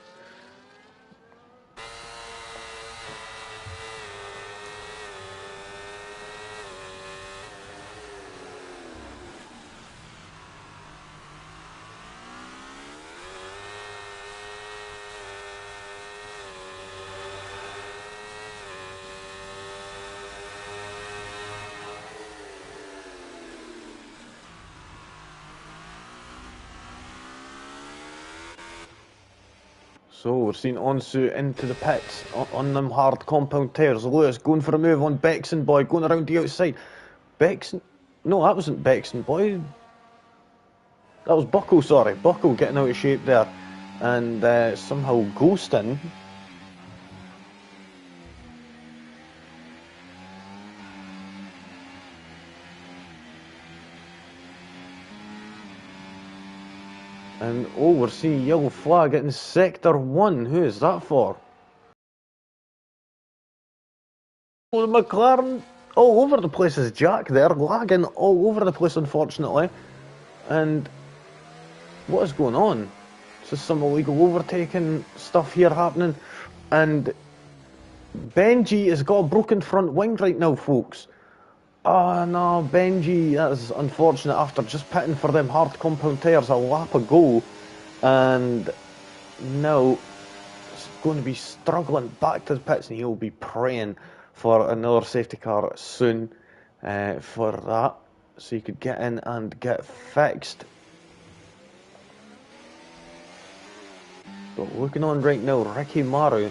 So we're seeing Onsu into the pits on them hard compound tyres. Lewis going for a move on Bexon Boy, going around the outside. Bexon, no, that wasn't Bexon Boy. That was Buckle, sorry. Buckle getting out of shape there and somehow ghosting. And oh, we're seeing yellow flag in sector 1. Who is that for? Oh, the McLaren all over the place is Jack there, lagging all over the place, unfortunately. And what is going on? Is this some illegal overtaking stuff here happening? And Benji has got a broken front wing right now, folks. Oh no, Benji, that is unfortunate after just pitting for them hard compound tyres a lap ago, and now it's going to be struggling back to the pits, and he'll be praying for another safety car soon for that, so he could get in and get fixed. But looking on right now, Ricky Maru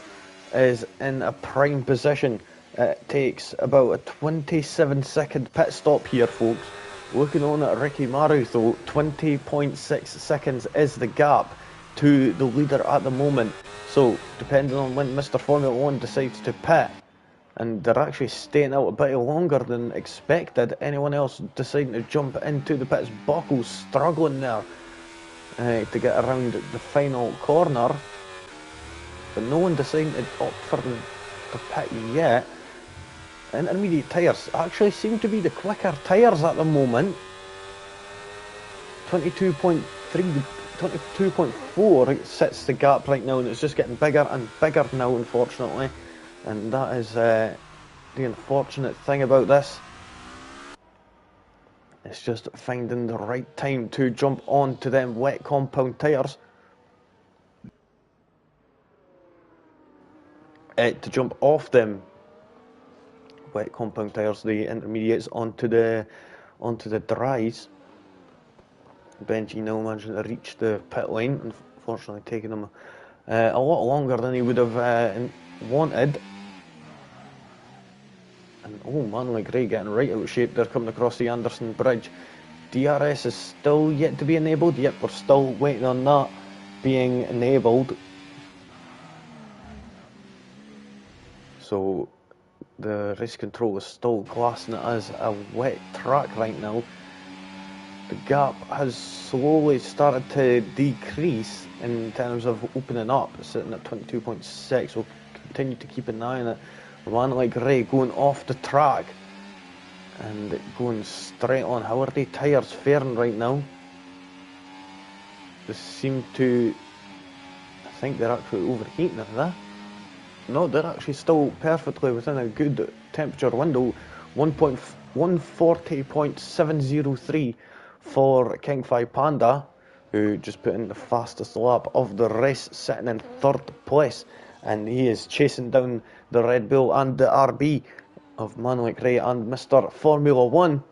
is in a prime position. It takes about a 27-second pit stop here, folks. Looking on at Ricky Maru, though, 20.6 seconds is the gap to the leader at the moment. So, depending on when Mr. Formula 1 decides to pit, and they're actually staying out a bit longer than expected, anyone else deciding to jump into the pits, Buckle's struggling there to get around the final corner. But no one deciding to opt for to pit yet. Intermediate tyres actually seem to be the quicker tyres at the moment. 22.3, 22.4 sits the gap right now, and it's just getting bigger and bigger now, unfortunately. And that is the unfortunate thing about this. It's just finding the right time to jump onto them wet compound tyres. To jump off them wet compound tyres, the intermediates, onto the dries. Benji now managing to reach the pit lane, unfortunately taking him a lot longer than he would have wanted. And oh man, like Ray getting right out of shape there, coming across the Anderson Bridge. DRS is still yet to be enabled. Yep, we're still waiting on that being enabled. So the race control is still classing it as a wet track right now. The gap has slowly started to decrease in terms of opening up. It's sitting at 22.6. We'll continue to keep an eye on it. One like Ray going off the track and going straight on. How are the tyres faring right now? They seem to... I think they're actually overheating, are they? No, they're actually still perfectly within a good temperature window. 140.703 for King 5 Panda, who just put in the fastest lap of the race, sitting in third place. And he is chasing down the Red Bull and the RB of Manwick Ray and Mr. Formula 1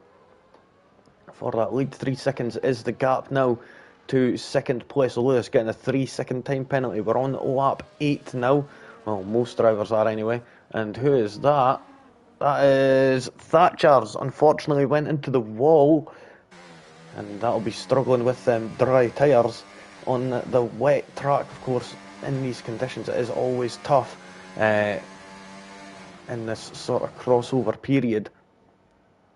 for that lead. 3 seconds is the gap now to second place. Lewis getting a 3-second time penalty. We're on lap 8 now. Well, most drivers are anyway. And who is that? That is Thatcher's. Unfortunately went into the wall, and that'll be struggling with them dry tyres on the wet track. Of course, in these conditions it is always tough in this sort of crossover period.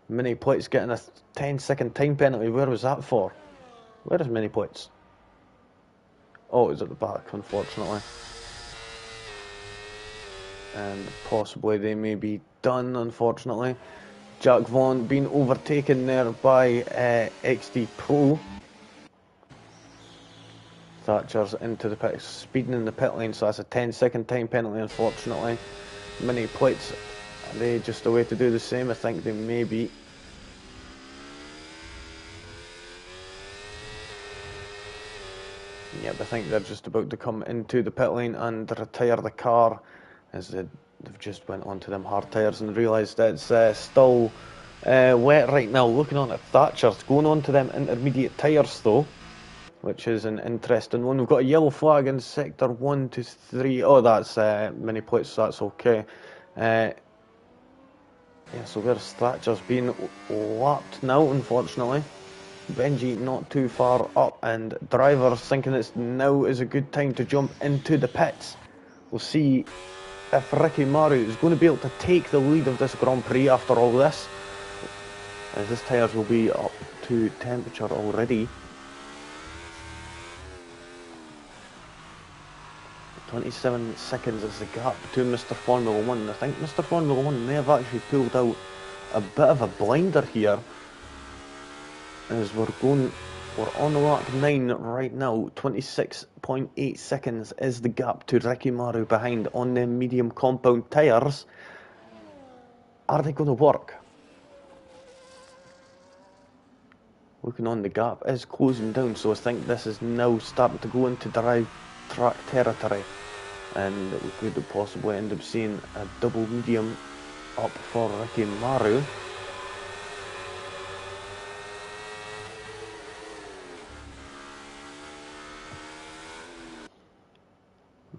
Mini Plates getting a 10-second time penalty. Where was that for? Where is Mini Plates? Oh, it was at the back, unfortunately. And possibly they may be done, unfortunately. Jack Vaughan being overtaken there by XD Pro. Thatcher's into the pit, speeding in the pit lane, so that's a 10-second time penalty, unfortunately. Mini Plates, are they just a way to do the same? I think they may be. Yep, I think they're just about to come into the pit lane and retire the car, as they've just went onto them hard tyres and realised that it's still wet right now. Looking on at Thatcher's, going on to them intermediate tyres though, which is an interesting one. We've got a yellow flag in sector 1 to 3. Oh, that's Mini Plates, so that's okay. Yeah, so there's Thatcher's being lapped now, unfortunately. Benji not too far up, and drivers thinking it's now is a good time to jump into the pits. We'll see if Ricky Maru is going to be able to take the lead of this Grand Prix after all this, as his tyres will be up to temperature already. 27 seconds is the gap to Mr. Formula 1. I think Mr. Formula 1 may have actually pulled out a bit of a blinder here, as we're on lap 9 right now. 26.8 seconds is the gap to Ricky Maru behind on the medium compound tyres. Are they going to work? Looking on, the gap is closing down, so I think this is now starting to go into dry track territory, and we could possibly end up seeing a double medium up for Ricky Maru.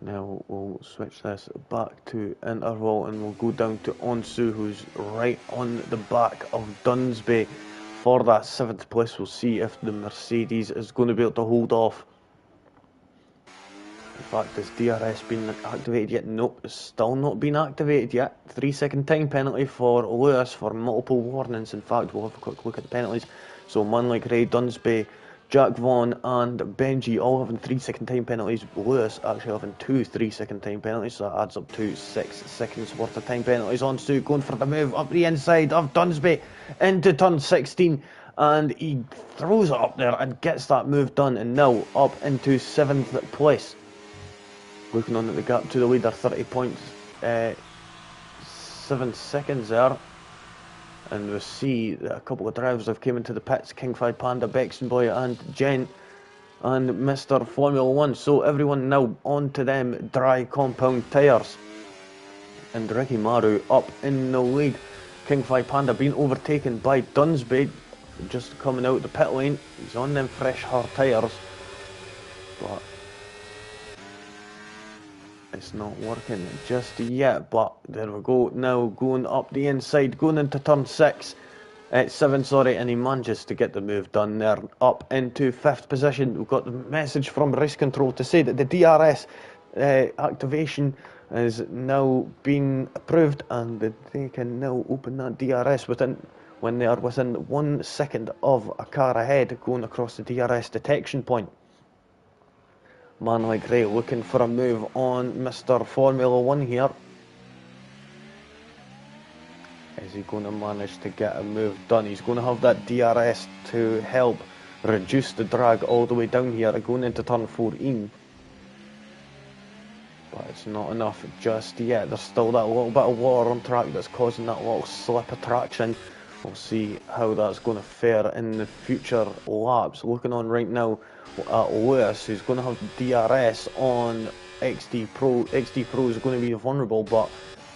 Now we'll switch this back to interval, and we'll go down to Onsu, who's right on the back of Dunsby for that 7th place. We'll see if the Mercedes is going to be able to hold off. In fact, has DRS been activated yet? Nope, it's still not been activated yet. 3-second time penalty for Lewis for multiple warnings. In fact, we'll have a quick look at the penalties. So man like Ray Dunsby Jack Vaughan and Benji all having 3-second time penalties. Lewis actually having 2 3-second time penalties, so that adds up to 6 seconds worth of time penalties. On Stu going for the move up the inside of Dunsby into turn 16, and he throws it up there and gets that move done, and now up into 7th place. Looking on at the gap to the leader, 30 points, 7 seconds there. And we'll see that a couple of drivers have came into the pits, King 5 Panda, Bexton Boy and Gent and Mr. Formula 1. So everyone now on to them dry compound tyres. And Ricky Maru up in the lead. King 5 Panda being overtaken by Dunsby, just coming out the pit lane. He's on them fresh hard tyres, but it's not working just yet. But there we go, now going up the inside, going into turn 7, sorry, and he manages to get the move done there, up into 5th position. We've got the message from race control to say that the DRS activation is now been approved, and that they can now open that DRS when they are within 1 second of a car ahead going across the DRS detection point. Man like Ray looking for a move on Mr. Formula 1 here. Is he going to manage to get a move done? He's going to have that DRS to help reduce the drag all the way down here, going into turn 14. But it's not enough just yet. There's still that little bit of water on track that's causing that little slip of traction. We'll see how that's going to fare in the future laps. Looking on right now at Lewis, who's going to have DRS on XD Pro. XD Pro is going to be vulnerable, but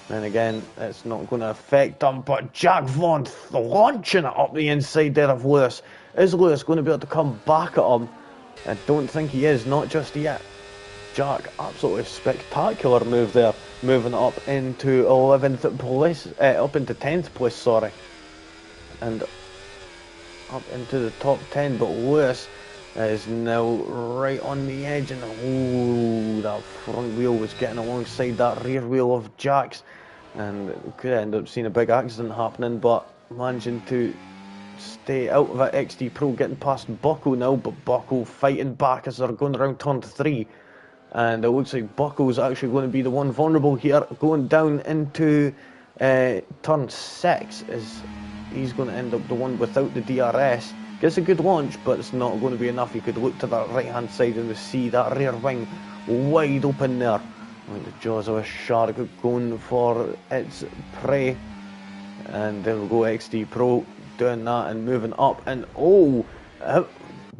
then again, it's not going to affect him. But Jack Vaughan launching it up the inside there of Lewis. Is Lewis going to be able to come back at him? I don't think he is, not just yet. Jack, absolutely spectacular move there, moving up into 11th place, up into 10th place, sorry, and up into the top 10. But Lewis is now right on the edge, and ooh, that front wheel was getting alongside that rear wheel of Jack's, and could end up seeing a big accident happening, but managing to stay out of it. XD Pro getting past Bucko now, but Bucko fighting back as they're going around turn 3. And it looks like Bucko's actually going to be the one vulnerable here, going down into turn 6, as he's going to end up the one without the DRS. Gets a good launch, but it's not going to be enough. You could look to that right hand side and see that rear wing wide open there. Like the jaws of a shark going for its prey. And there we go, XD Pro doing that and moving up. And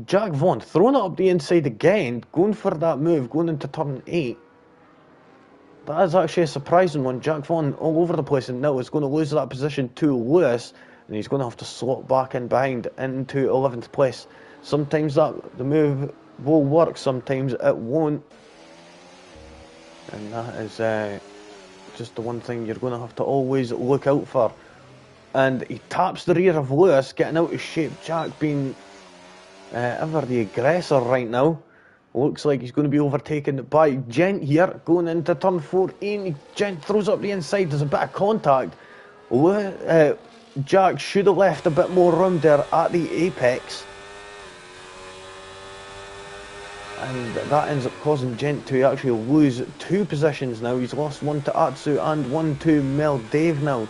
Jack Vaughan throwing it up the inside again, going for that move, going into turn 8. That is actually a surprising one. Jack Vaughan all over the place, and now is going to lose that position to Lewis, and he's going to have to slot back in behind into 11th place. Sometimes the move will work, sometimes it won't. And that is just the one thing you're going to have to always look out for. And he taps the rear of Lewis, getting out of shape. Jack being ever the aggressor right now. Looks like he's going to be overtaken by Gent here, going into turn 14. Gent throws up the inside, there's a bit of contact. Jack should have left a bit more room there at the apex, and that ends up causing Gent to actually lose 2 positions now. He's lost one to Atsu and one to Mel Dave now.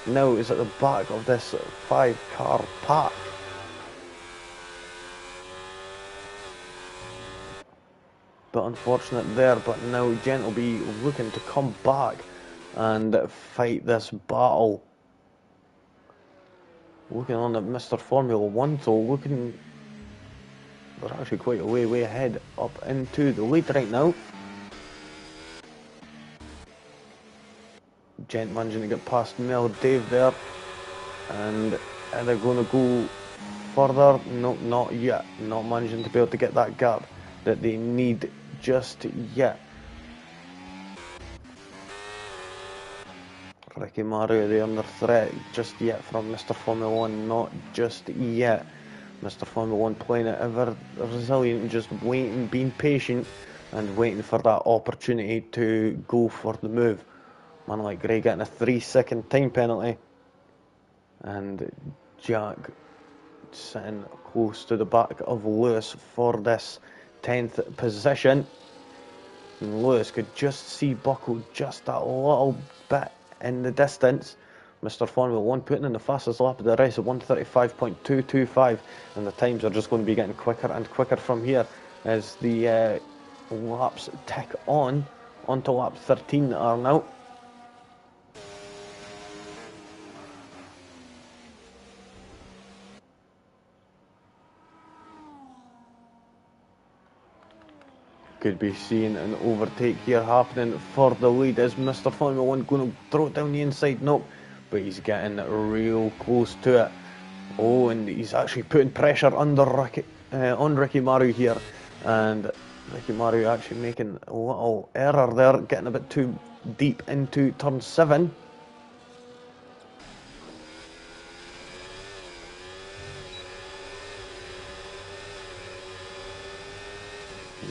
Now is at the back of this 5-car pack. But unfortunate there, but now Gent will be looking to come back and fight this battle. Looking on at Mr. Formula 1 though, they're actually quite a way ahead up into the lead right now. Gent managing to get past Mel Dave there, and are they going to go further? No, not yet. Not managing to be able to get that gap that they need just yet. Ricky Maru, they under threat just yet from Mr. Formula 1, not just yet. Mr. Formula 1 playing it ever resilient, just waiting, being patient, and waiting for that opportunity to go for the move. Man like Gray getting a 3-second time penalty, and Jack sitting close to the back of Lewis for this 10th position. And Lewis could just see Buckle just a little bit in the distance. Mr. Formula 1 putting in the fastest lap of the race at 1:35.225, and the times are just going to be getting quicker and quicker from here as the laps tick on. Onto lap 13 are now. Could be seeing an overtake here happening for the lead. Is Mr. Formula 1 going to throw it down the inside? Nope, but he's getting real close to it. Oh, and he's actually putting pressure under on Ricky Maru here, and Ricky Maru actually making a little error there, getting a bit too deep into turn 7.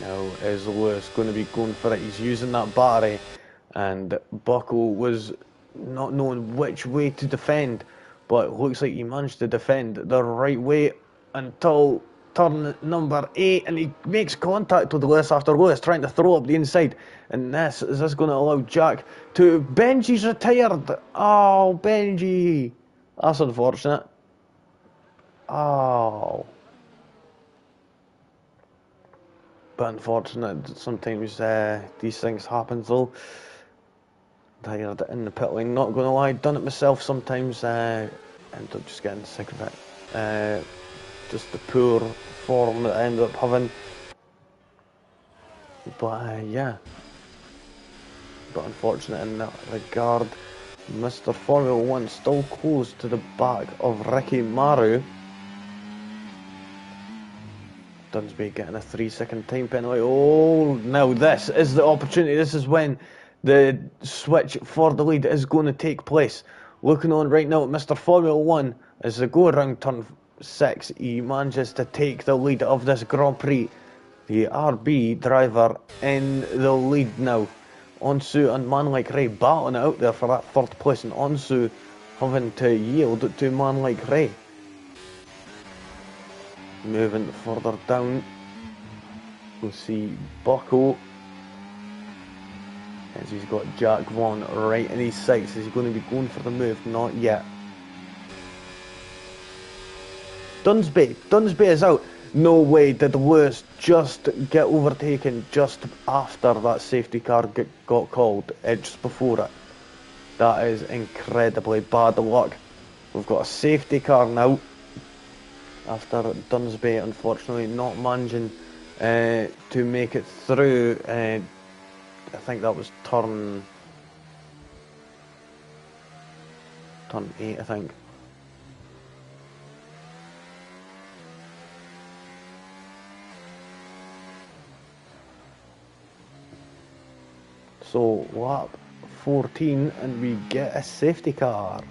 Now is Lewis going to be going for it? He's using that battery, and Buckle was not knowing which way to defend, but it looks like he managed to defend the right way until turn number 8, and he makes contact with Lewis after Lewis trying to throw up the inside. And is this going to allow Jack to... Benji's retired! Oh, Benji! That's unfortunate. Oh... But unfortunate, sometimes these things happen though. Tired in the pit lane, not gonna lie, done it myself sometimes, end up just getting sick of it. Just the poor form that I ended up having. But yeah. But unfortunate in that regard. Mr. Formula 1 still close to the back of Ricky Maru. Dunsby getting a 3-second time penalty. Oh, now this is the opportunity. This is when the switch for the lead is going to take place. Looking on right now at Mr. Formula 1 as they go around turn 6. He manages to take the lead of this Grand Prix. The RB driver in the lead now. Onsu and Man Like Ray battling it out there for that third place, and Onsu having to yield to Man Like Ray. Moving further down, we'll see Bucko as he's got Jack Vaughan right in his sights. Is he going to be going for the move? Not yet. Dunsby is out. No way did Lewis just get overtaken just after that safety car got called, just before it. That is incredibly bad luck. We've got a safety car now. After Dunsby unfortunately not managing to make it through, I think that was turn 8, I think. So lap 14 and we get a safety car.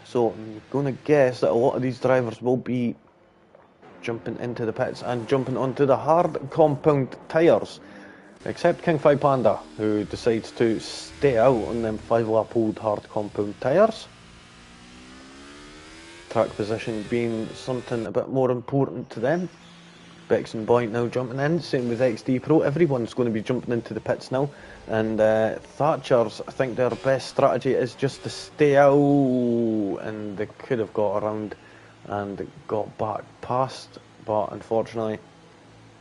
So I'm going to guess that a lot of these drivers will be jumping into the pits and jumping onto the hard compound tyres. Except King 5 Panda, who decides to stay out on them 5-lap old hard compound tyres. Track position being something a bit more important to them. Bex and Boyd now jumping in, same with XD Pro. Everyone's going to be jumping into the pits now. And Thatcher's, I think their best strategy is just to stay out. And they could have got around and got back past. But unfortunately,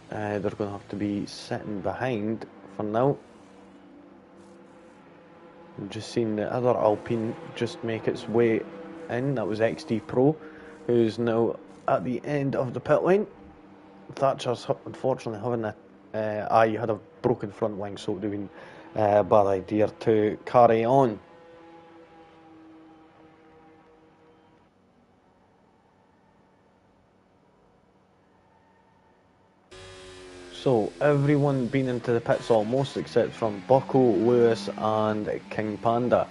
they're going to have to be sitting behind for now. I'm just seeing the other Alpine just make its way in. That was XD Pro, who's now at the end of the pit lane. Thatcher's unfortunately having he had a broken front wing, so it would have been a bad idea to carry on. So everyone been into the pits almost, except from Bucko, Lewis and King Panda.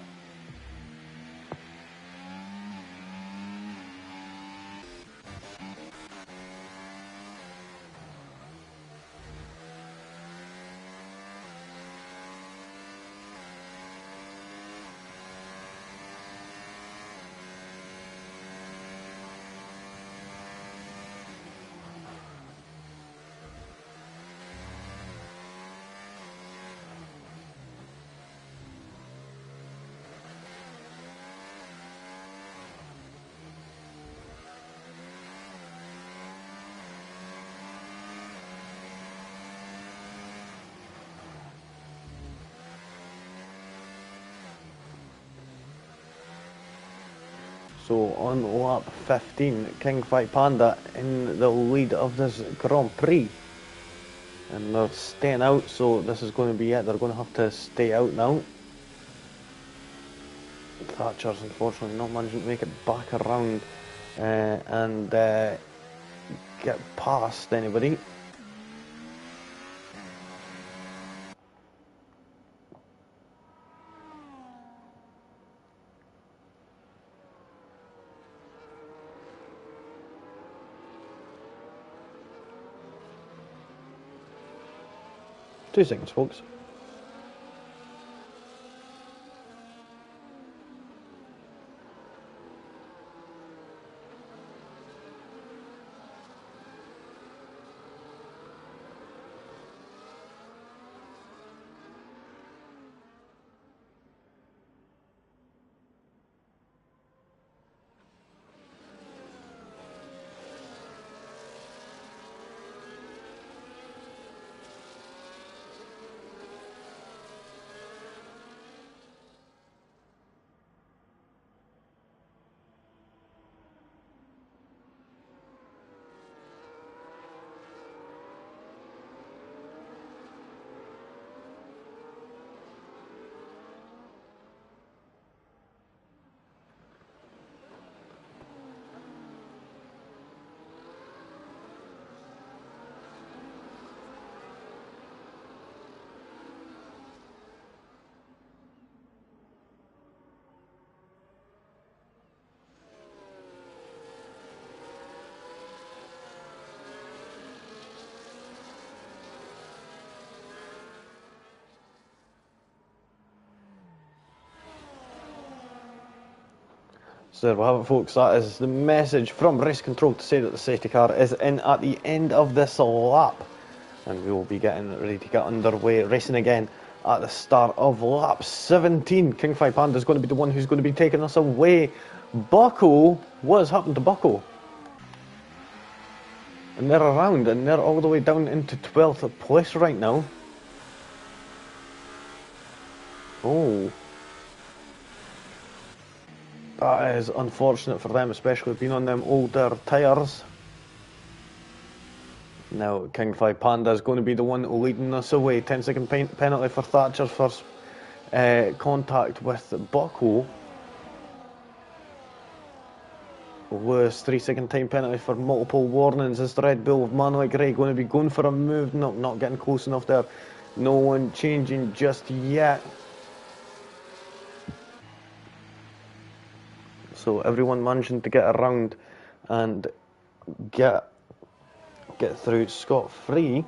So on lap 15, King Fight Panda in the lead of this Grand Prix. And they're staying out, so this is going to be it. They're going to have to stay out now. Thatcher's unfortunately not managing to make it back around and get past anybody. Two seconds, folks. So there we have it, folks. That is the message from race control to say that the safety car is in at the end of this lap. And we will be getting ready to get underway, racing again at the start of lap 17. King Fight Panda is going to be the one who's going to be taking us away. Bucko, what has happened to Bucko? And they're around, and they're all the way down into 12th place right now. Oh. That is unfortunate for them, especially being on them older tyres. Now, King Fight Panda is going to be the one leading us away. 10-second penalty for Thatcher's first contact with Bucko. Lewis, 3-second time penalty for multiple warnings. Is the Red Bull of Manuel Gray going to be going for a move? No, not getting close enough there. No one changing just yet. So everyone managing to get around and get through scot-free.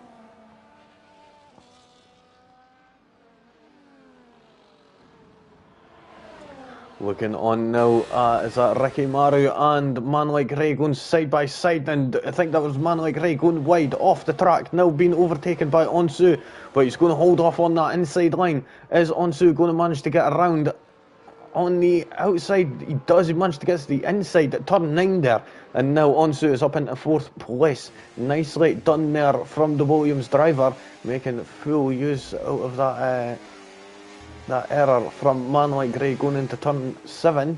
Looking on now, is that Ricky Maru and Manuel Gray going side by side, and I think that was Manuel Gray going wide off the track, now being overtaken by Onsu, but he's going to hold off on that inside line. Is Onsu going to manage to get around on the outside? He does. He managed to get to the inside at turn 9 there, and now Onsu is up into 4th place. Nicely done there from the Williams driver, making full use out of that error from Manuel Gray going into turn 7.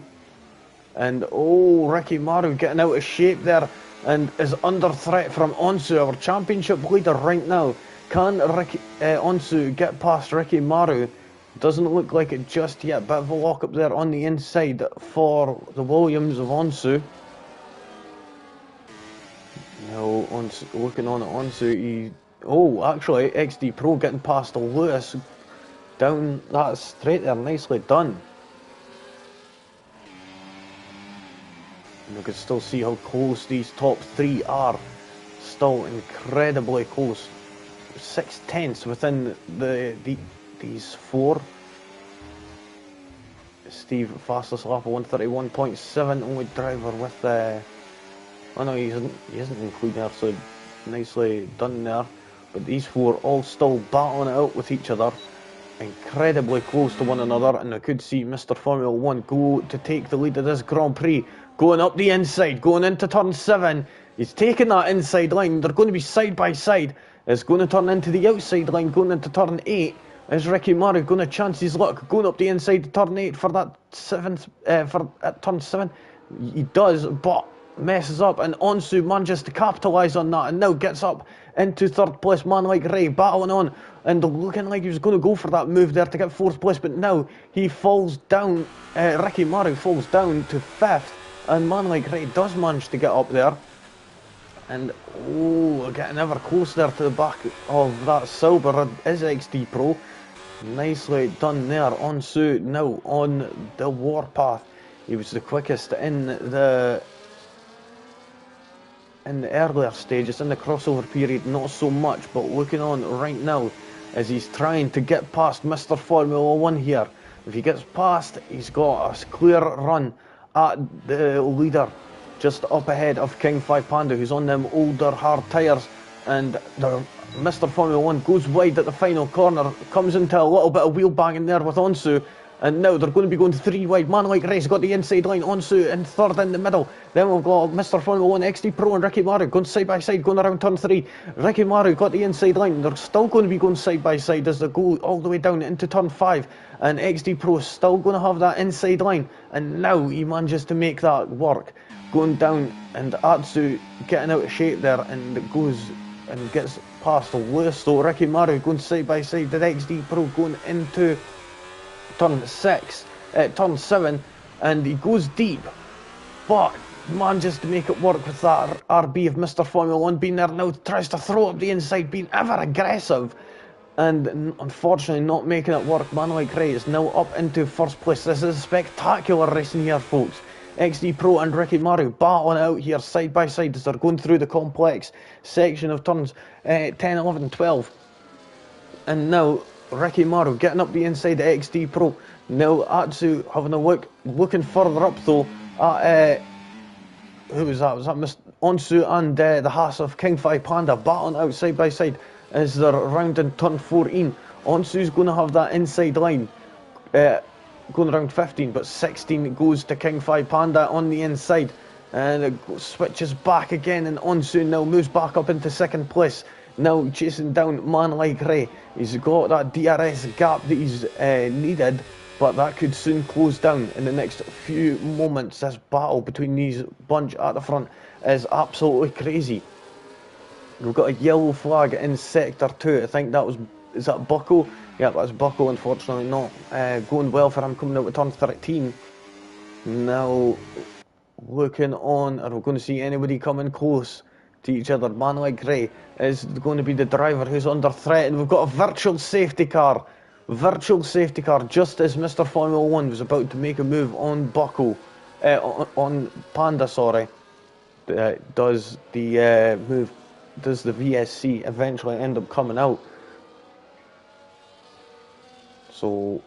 And oh, Ricky Maru getting out of shape there and is under threat from Onsu, our championship leader right now. Can Onsu get past Ricky Maru? Doesn't look like it just yet. Bit of a lock up there on the inside for the Williams of Onsu. Now, looking on at Onsu, actually, XD Pro getting past Lewis down that straight there, nicely done. And you can still see how close these top 3 are. Still incredibly close. 6/10 within these 4. Steve, fastest lap of 131.7, only driver with oh no, he isn't included there, so nicely done there. But these 4 all still battling it out with each other, incredibly close to one another, and I could see Mr. Formula 1 go to take the lead of this Grand Prix, going up the inside, going into turn 7. He's taking that inside line. They're going to be side by side. It's going to turn into the outside line, going into turn 8. Is Ricky Maru going to chance his luck, going up the inside to turn 8 for that 7th, at turn 7? He does, but messes up, and Onsu manages to capitalise on that, and now gets up into third place. Man like Ray battling on, and looking like he was going to go for that move there to get fourth place, but now he falls down. Ricky Maru falls down to fifth, and man like Ray does manage to get up there. And getting ever closer to the back of that silver is XD Pro. Nicely done there. Onsu now on the warpath. He was the quickest in the earlier stages, in the crossover period, not so much, but looking on right now as he's trying to get past Mr. Formula 1 here. If he gets past, he's got a clear run at the leader, just up ahead of King 5 Panda, who's on them older hard tyres, and Mr. Formula 1 goes wide at the final corner, comes into a little bit of wheel banging there with Onsu, and now they're going to be going 3 wide. Man like Ray's got the inside line, Onsu in third in the middle. Then we've got Mr. Formula 1, XD Pro and Ricky Maru going side by side, going around turn 3. Ricky Maru got the inside line. They're still going to be going side by side as they go all the way down into turn 5. And XD Pro is still going to have that inside line. And now he manages to make that work. Going down, and Atsu getting out of shape there, and it goes and gets past Lewis. So Ricky Maru going side by side with XD Pro going into turn 7, and he goes deep, but manages to make it work with that RB of Mr. Formula 1 being there now, tries to throw up the inside, being ever aggressive, and unfortunately not making it work. Man like Ray is now up into first place. This is spectacular racing here, folks. XD Pro and Ricky Maru battling out here side by side as they're going through the complex section of turns 10, 11, 12, and now Ricky Maru getting up the inside of XD Pro. Now Atsu having a look, looking further up though at who was that? Was that Mr. Onsu and the Haas of King 5 Panda battling out side by side as they're rounding turn 14. Onsu's going to have that inside line going around 15, but 16 goes to King 5 Panda on the inside, and it switches back again, and Onsu now moves back up into second place. Now chasing down Man like Ray. He's got that DRS gap that he's needed, but that could soon close down in the next few moments. This battle between these bunch at the front is absolutely crazy. We've got a yellow flag in sector 2. I think that was, is that Bucko? Yeah, that's Bucko. Unfortunately not going well for him coming out with turn 13. Now looking on, are we going to see anybody coming close to each other? Man like Ray is going to be the driver who's under threat, and we've got a virtual safety car just as Mr. Formula 1 was about to make a move on Bucko, on Panda, sorry. Does the move, does the VSC eventually end up coming out? So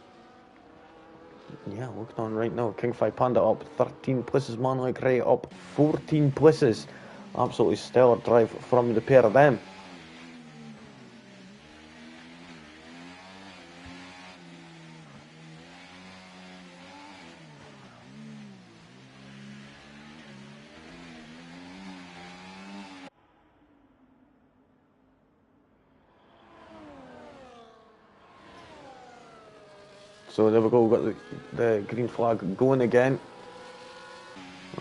yeah, looking on right now, King 5 Panda up 13 places, Man like Ray up 14 places. Absolutely stellar drive from the pair of them. So there we go, we've got the green flag going again.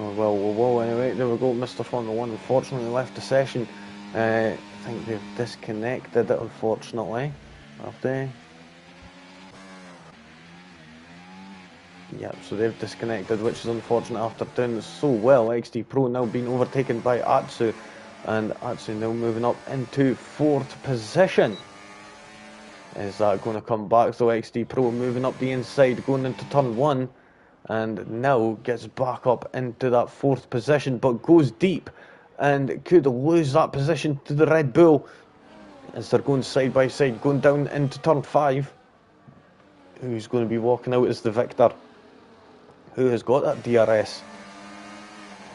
Oh, well, anyway, there we go. Mr. Formula 1 unfortunately left the session. I think they've disconnected it, unfortunately. Have they? Yep, so they've disconnected, which is unfortunate after doing so well. XD Pro now being overtaken by Atsu, and Atsu now moving up into 4th position. Is that going to come back? So XD Pro moving up the inside, going into turn 1. And now gets back up into that 4th position, but goes deep and could lose that position to the Red Bull as they're going side by side, going down into turn 5. Who's going to be walking out as the victor? Who has got that DRS?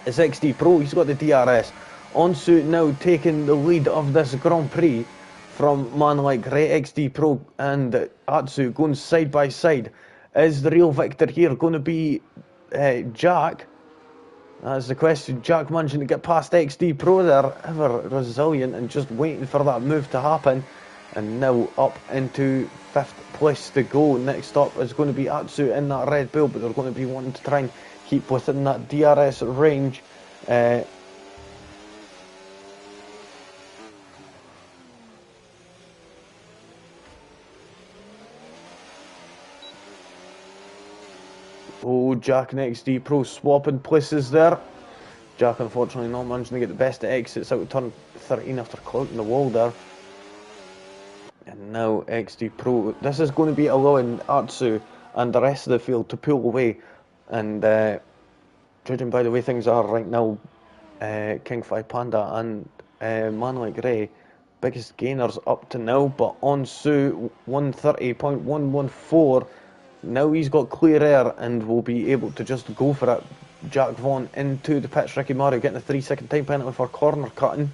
It's XD Pro, he's got the DRS. Onsu now taking the lead of this Grand Prix from man like Ray. XD Pro and Atsu going side by side. Is the real victor here going to be Jack? That's the question. Jack managing to get past XD Pro there, ever resilient and just waiting for that move to happen. And now up into 5th place to go. Next up is going to be Atsu in that Red Bull, but they're going to be wanting to try and keep within that DRS range. Oh, Jack and XD Pro swapping places there. Jack unfortunately not managing to get the best exits out of turn 13 after clogging the wall there. And now XD Pro, this is going to be allowing Atsu and the rest of the field to pull away. And judging by the way things are right now, King Fi Panda and Man Like Ray, biggest gainers up to now, but Onsu 130.114. Now he's got clear air and will be able to just go for it. Jack Vaughan into the pits. Ricky Mario getting a 3-second time penalty for corner cutting.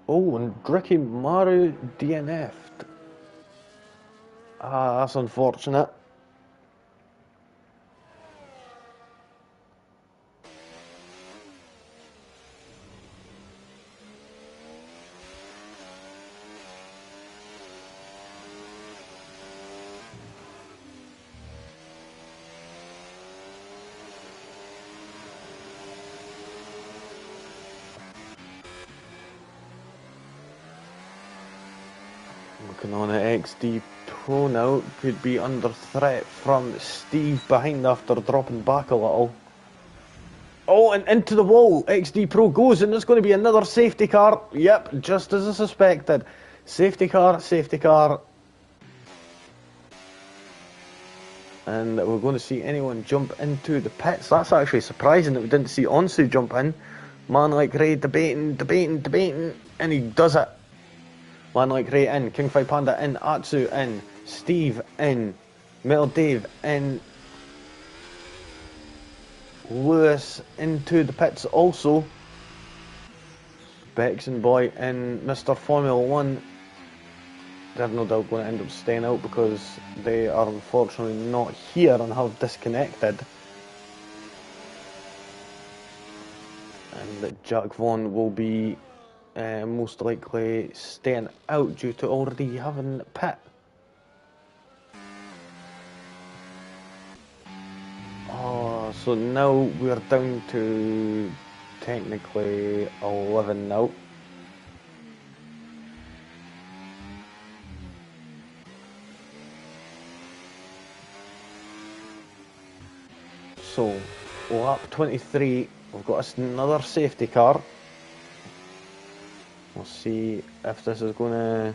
Oh, and Ricky Mario DNF'd. Ah, that's unfortunate. Looking on at XD Pro now, could be under threat from Steve behind after dropping back a little. Oh, and into the wall, XD Pro goes, and there's going to be another safety car. Yep, just as I suspected. Safety car, safety car. And we're going to see anyone jump into the pits. That's actually surprising that we didn't see Onsu jump in. Man Like Ray debating, and he does it. Man Like Ray in, King Fi Panda in, Atsu in, Steve in, Metal Dave in, Lewis into the pits also. Bexon Boy in, Mr. Formula 1. They're no doubt going to end up staying out because they are unfortunately not here and have disconnected. And that Jack Vaughan will be most likely staying out due to already having pit. Oh, so now we're down to technically 11 now. So, lap 23, we've got another safety car. We'll see if this is going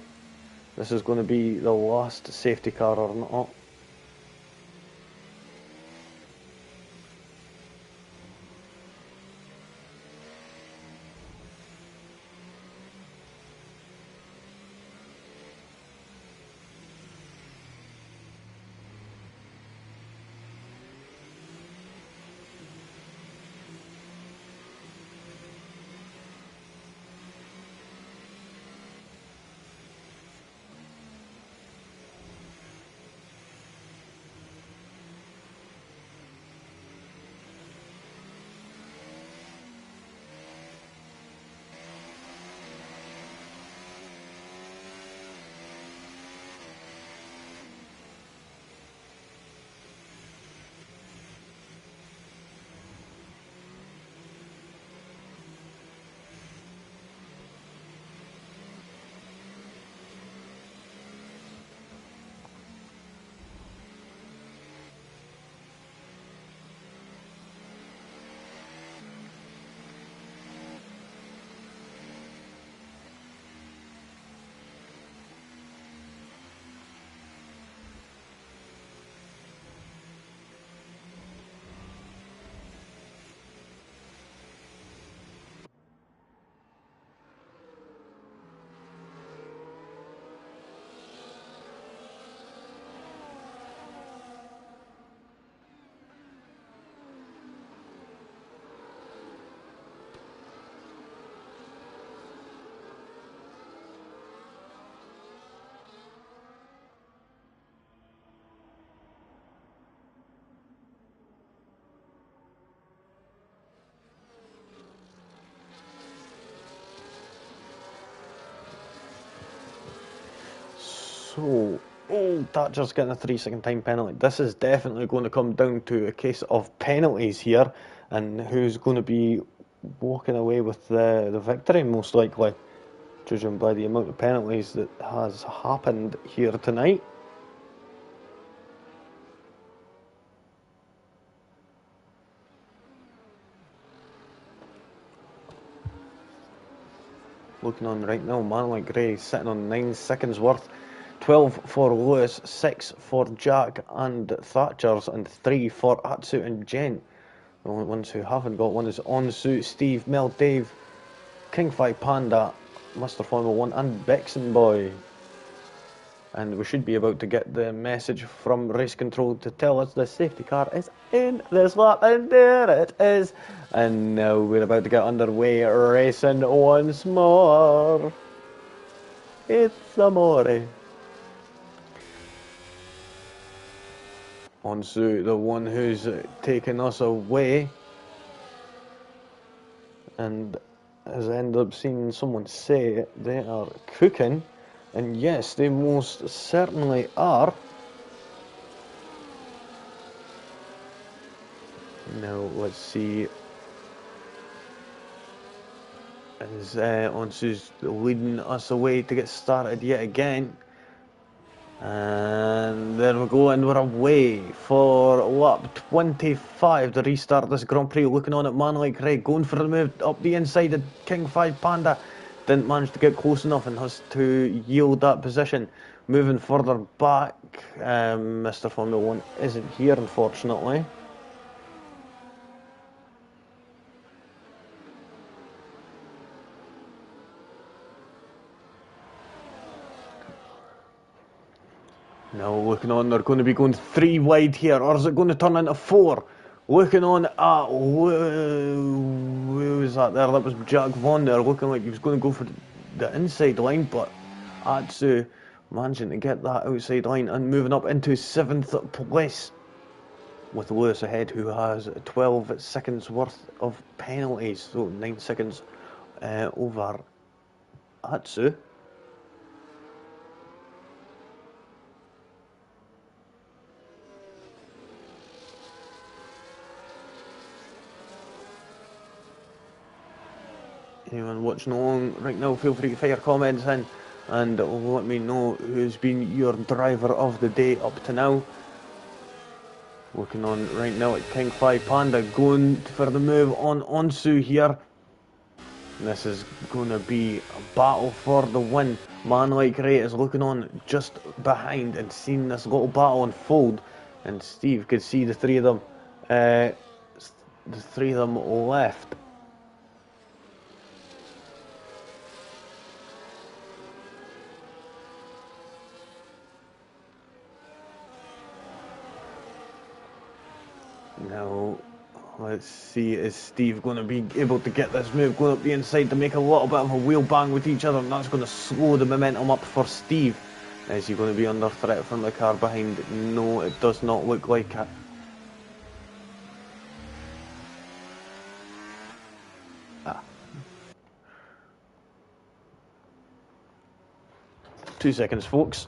to be the last safety car or not. So, Thatcher's getting a 3-second time penalty. This is definitely going to come down to a case of penalties here, and who's going to be walking away with the victory, most likely, judging by the amount of penalties that has happened here tonight. Looking on right now, man like Gray sitting on 9 seconds worth. 12 for Lewis, 6 for Jack and Thatchers, and 3 for Atsu and Jen. The only ones who haven't got one is Onsu, Steve, Mel, Dave, King 5 Panda, Mr. Formula 1 and Bexon Boy. And we should be about to get the message from race control to tell us the safety car is in this lap, and there it is. And now we're about to get underway, racing once more. It's amore. Onsu, the one who's taken us away, and as I end up seeing someone say, they are cooking. And yes, they most certainly are. Now, let's see. As Onsu's leading us away to get started yet again. And there we go, and we're away for lap 25 to restart this Grand Prix. Looking on at man like Craig, going for the move up the inside of King 5 Panda. Didn't manage to get close enough and has to yield that position. Moving further back, Mr. Formula 1 isn't here, unfortunately. Now looking on, they're going to be going 3 wide here, or is it going to turn into 4? Looking on at, who was that there? That was Jack Vaughn there, looking like he was going to go for the inside line, but Atsu managing to get that outside line and moving up into 7th place, with Lewis ahead, who has 12 seconds worth of penalties, so 9 seconds over Atsu. Anyone watching along right now, feel free to fire comments in and let me know who's been your driver of the day up to now. Looking on right now at King 5 Panda, going for the move on Onsu here. This is going to be a battle for the win. Man like Ray is looking on just behind and seeing this little battle unfold. And Steve could see the three of them left. Now, let's see, is Steve going to be able to get this move going up the inside to make a little bit of a wheel bang with each other, and that's going to slow the momentum up for Steve. Is he going to be under threat from the car behind? No, it does not look like it. Ah. 2 seconds, folks.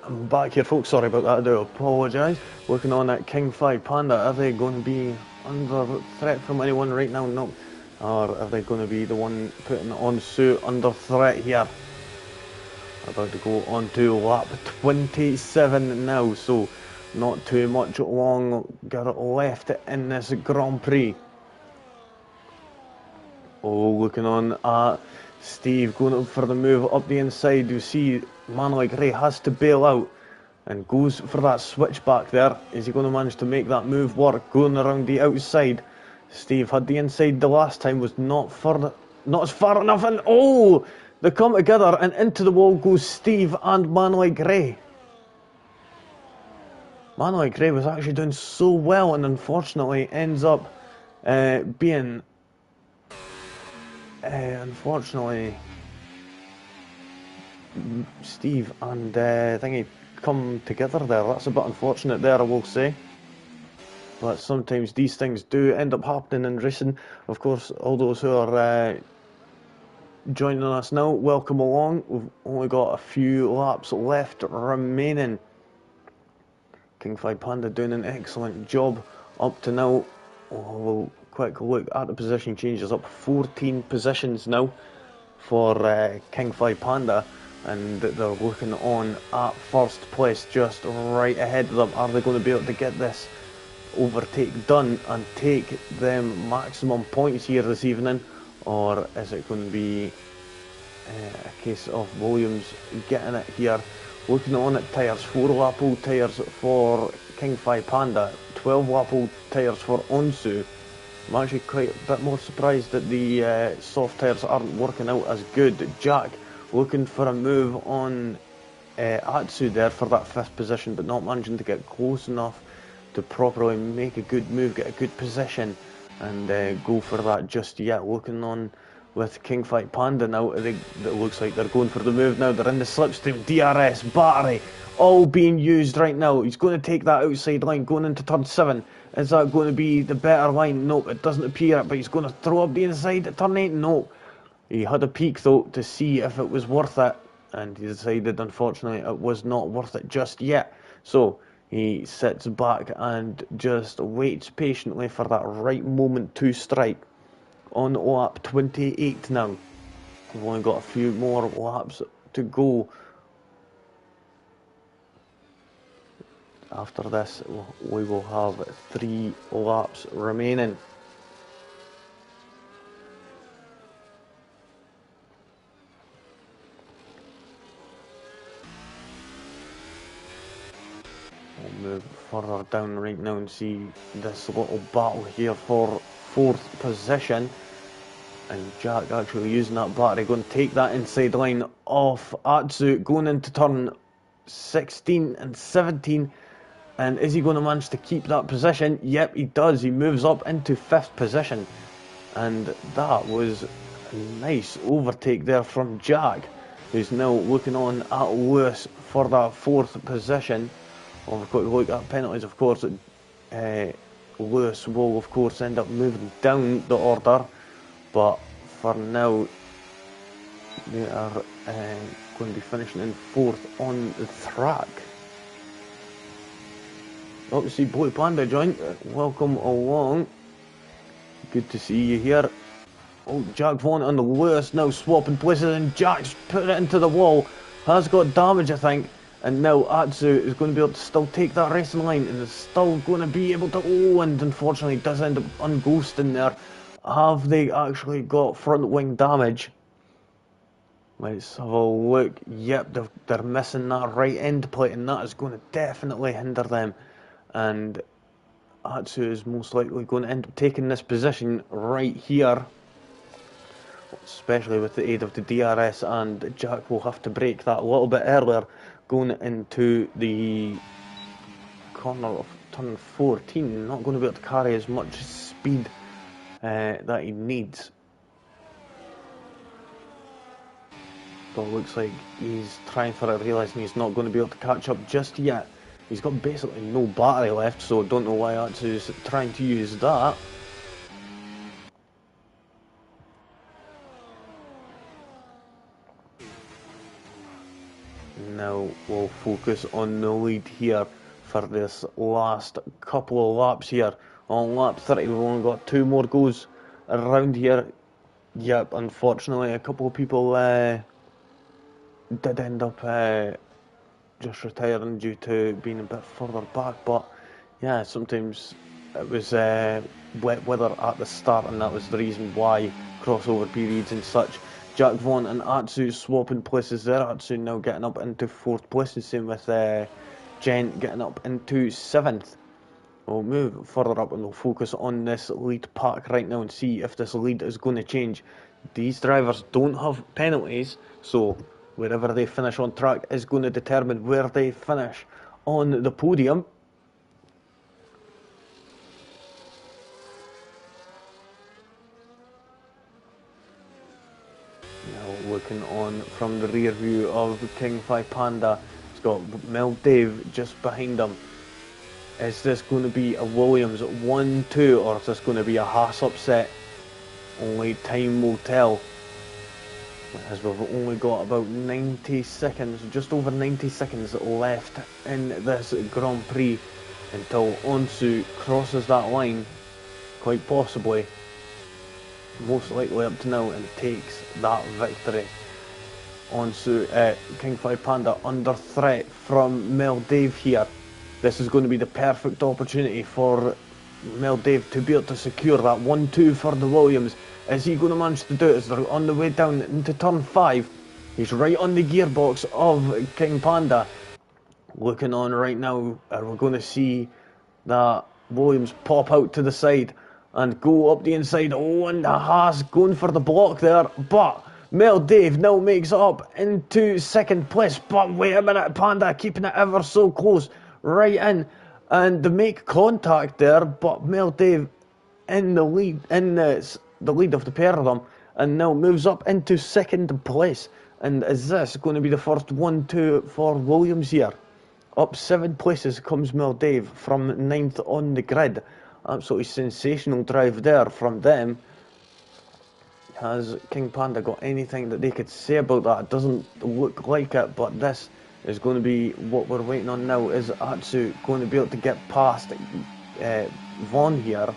I'm back here, folks. Sorry about that. I do apologise. Looking on at King 5 Panda, are they going to be under threat from anyone right now? No. Or are they going to be the one putting Onsu under threat here? About to go on to lap 27 now, so not too much longer left in this Grand Prix. Oh, looking on at Steve going up for the move up the inside. You see, man like Ray has to bail out and goes for that switchback there. Is he going to manage to make that move work? Going around the outside. Steve had the inside the last time, was not as far enough, and oh, They come together and into the wall goes Steve and Manly Gray. Manly Gray was actually doing so well and unfortunately ends up being... unfortunately, Steve and Thingy come together there. That's a bit unfortunate there, I will say. But sometimes these things do end up happening in racing. Of course, all those who are joining us now, welcome along. We've only got a few laps left remaining. King Fi Panda doing an excellent job up to now. We'll quick look at the position changes, up 14 positions now for King Fi Panda, and they're looking on at first place, just right ahead of them. Are they going to be able to get this overtake done and take them maximum points here this evening, or is it going to be a case of Williams getting it here? Looking on at tyres, 4 lap old tyres for King Fi Panda, 12 lap old tyres for Onsu. I'm actually quite a bit more surprised that the soft tyres aren't working out as good. Jack looking for a move on Atsu there for that 5th position, but not managing to get close enough to properly make a good move, get a good position, and go for that just yet. Looking on with King Fi Panda now, it looks like they're going for the move now. They're in the slipstream, DRS, battery, all being used right now. He's going to take that outside line going into turn 7. Is that going to be the better line? Nope, it doesn't appear, but he's going to throw up the inside at turn 8. No. He had a peek though to see if it was worth it, and he decided unfortunately it was not worth it just yet. So he sits back and just waits patiently for that right moment to strike. On lap 28 now. We've only got a few more laps to go. After this, we will have 3 laps remaining. We'll move further down right now and see this little battle here for 4th position. And Jack actually using that battery, going to take that inside line off Atsu, going into turn 16 and 17. And is he going to manage to keep that position? Yep, he does. He moves up into 5th position. And that was a nice overtake there from Jack, who's now looking on at Lewis for that 4th position. Well, we've got to look at penalties, of course. Lewis will, of course, end up moving down the order. But for now, they are going to be finishing in 4th on the track. Oh, you see Blue Panda joined. Welcome along. Good to see you here. Oh, Jack Vaughan and Lewis now swapping places, and Jack's put it into the wall. Has got damage, I think. And now Atsu is going to be able to still take that racing line, and is still going to be able to... Oh, and unfortunately does end up unghosting there. Have they actually got front wing damage? Let's have a look. Yep, they're missing that right end plate, and that is going to definitely hinder them. And Atsu is most likely going to end up taking this position right here, especially with the aid of the DRS, and Jack will have to brake that a little bit earlier going into the corner of turn 14. Not going to be able to carry as much speed that he needs. But it looks like he's trying for it, realising he's not going to be able to catch up just yet. He's got basically no battery left, so I don't know why Atsu's trying to use that. Now we'll focus on the lead here for this last couple of laps here. On lap 30, we've only got 2 more goes around here. Yep, unfortunately, a couple of people did end up just retiring due to being a bit further back. But yeah, sometimes it was wet weather at the start, and that was the reason why, crossover periods and such. Jack Vaughan and Atsu swapping places there. Atsu now getting up into 4th place, and same with Gent getting up into 7th. We'll move further up and we'll focus on this lead pack right now and see if this lead is going to change. These drivers don't have penalties, so wherever they finish on track is going to determine where they finish on the podium. Now looking on from the rear view of King Fi Panda, it's got Mel Dave just behind him. Is this going to be a Williams 1-2 or is this going to be a Haas upset? Only time will tell, as we've only got about 90 seconds, just over 90 seconds left in this Grand Prix until Onsu crosses that line, quite possibly, most likely up to now, and takes that victory. Onsu, King Fi Panda under threat from Mel Dave here. This is going to be the perfect opportunity for Mel Dave to be able to secure that 1-2 for the Williams. Is he going to manage to do it as they're on the way down into turn 5? He's right on the gearbox of King Panda. Looking on right now, we're going to see that Williams pop out to the side and go up the inside. Oh, and the Haas going for the block there, but Mel Dave now makes it up into second place. But wait a minute, Panda keeping it ever so close, right in, and they make contact there, but Mel Dave in the lead, in the lead of the pair of them, and now moves up into second place. And is this going to be the first 1-2 for Williams here? Up 7 places comes Mel Dave from 9th on the grid. Absolutely sensational drive there from them. Has King Panda got anything that they could say about that? It doesn't look like it, but this is going to be what we're waiting on now. Is Atsu going to be able to get past Vaughn here?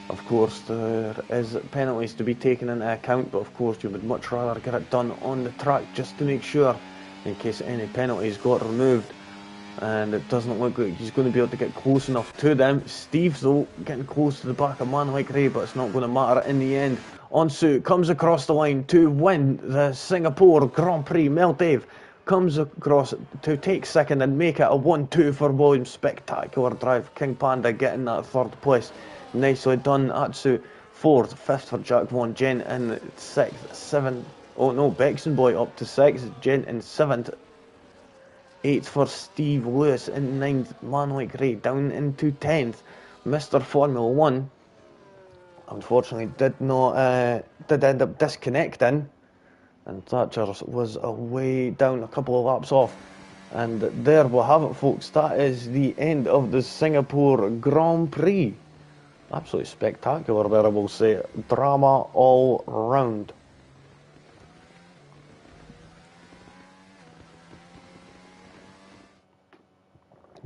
Of course, there is penalties to be taken into account, but of course you would much rather get it done on the track just to make sure, in case any penalties got removed. And it doesn't look like he's going to be able to get close enough to them. Steve, though, getting close to the back of man like Ray, but it's not going to matter in the end. Onsu comes across the line to win the Singapore Grand Prix. Mel Dave comes across to take second and make it a 1-2 for Williams. Spectacular drive. King Panda getting that third place. Nicely done. Atsu fourth, fifth for Jack Vaughan, Jen in sixth, seventh. Oh no, Bexon Boy up to sixth, Jen in seventh. 8th for Steve Lewis in 9th, Manley Gray down into 10th. Mr. Formula 1 unfortunately did end up disconnecting, and Thatcher was away down a couple of laps off. And there we have it, folks. That is the end of the Singapore Grand Prix. Absolutely spectacular there, I will say. Drama all round.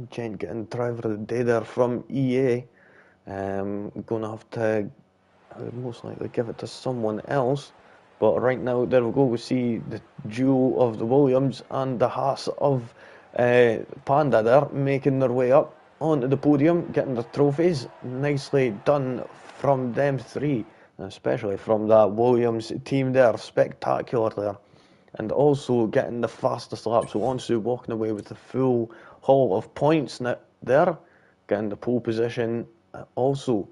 Gent getting driver of the day there from EA. Going to have to most likely give it to someone else. But right now, there we go. We see the duo of the Williams and the Haas of Panda there making their way up onto the podium, getting their trophies. Nicely done from them three, especially from that Williams team there. Spectacular there. And also getting the fastest lap. So Onsu walking away with the full haul of points there, getting the pole position also,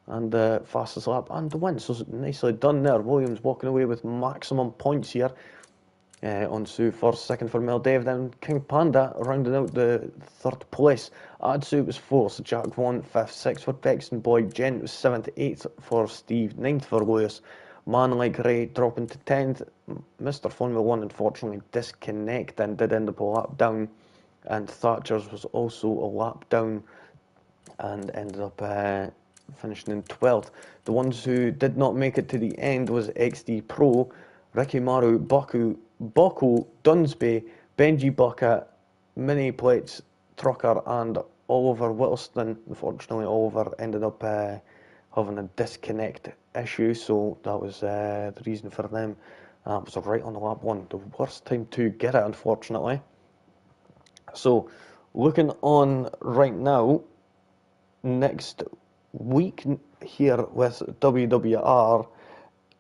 and the fastest lap and the win. So nicely done there. Williams walking away with maximum points here. Onsu first, second for Mel Dave, then King Panda rounding out the third place. Atsu was fourth, Jack Vaughan fifth, sixth for Bexon Boy, Gent was seventh, eighth for Steve, ninth for Lewis. Man like Ray dropping to 10th. Mr. Formula 1 unfortunately disconnected and did end up a lap down. And Thatcher's was also a lap down and ended up finishing in 12th. The ones who did not make it to the end was XD Pro, Ricky Maru, Boko, Dunsby, Benji Bucket, Mini Plates, Trucker, and Oliver Whittleston. Unfortunately, Oliver ended up having a disconnect issue, so that was the reason for them. It was right on the lap one. The worst time to get it, unfortunately. So, looking on right now, next week here with WWR,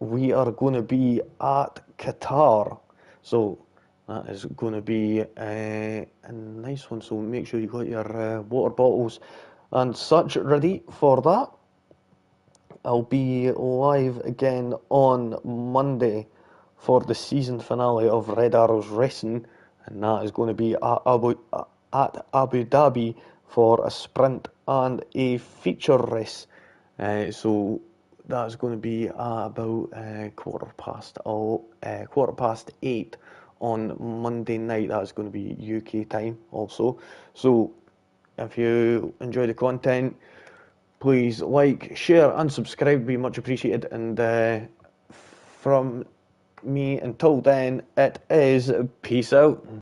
we are going to be at Qatar. So, that is going to be a nice one. So, make sure you got your water bottles and such ready for that. I'll be live again on Monday for the season finale of Red Arrows Racing, and that is going to be at Abu Dhabi for a sprint and a feature race. So that's going to be about quarter past 8 on Monday night. That's going to be UK time also. So if you enjoy the content, please like, share, and subscribe. Would be much appreciated. And from me until then, it is peace out.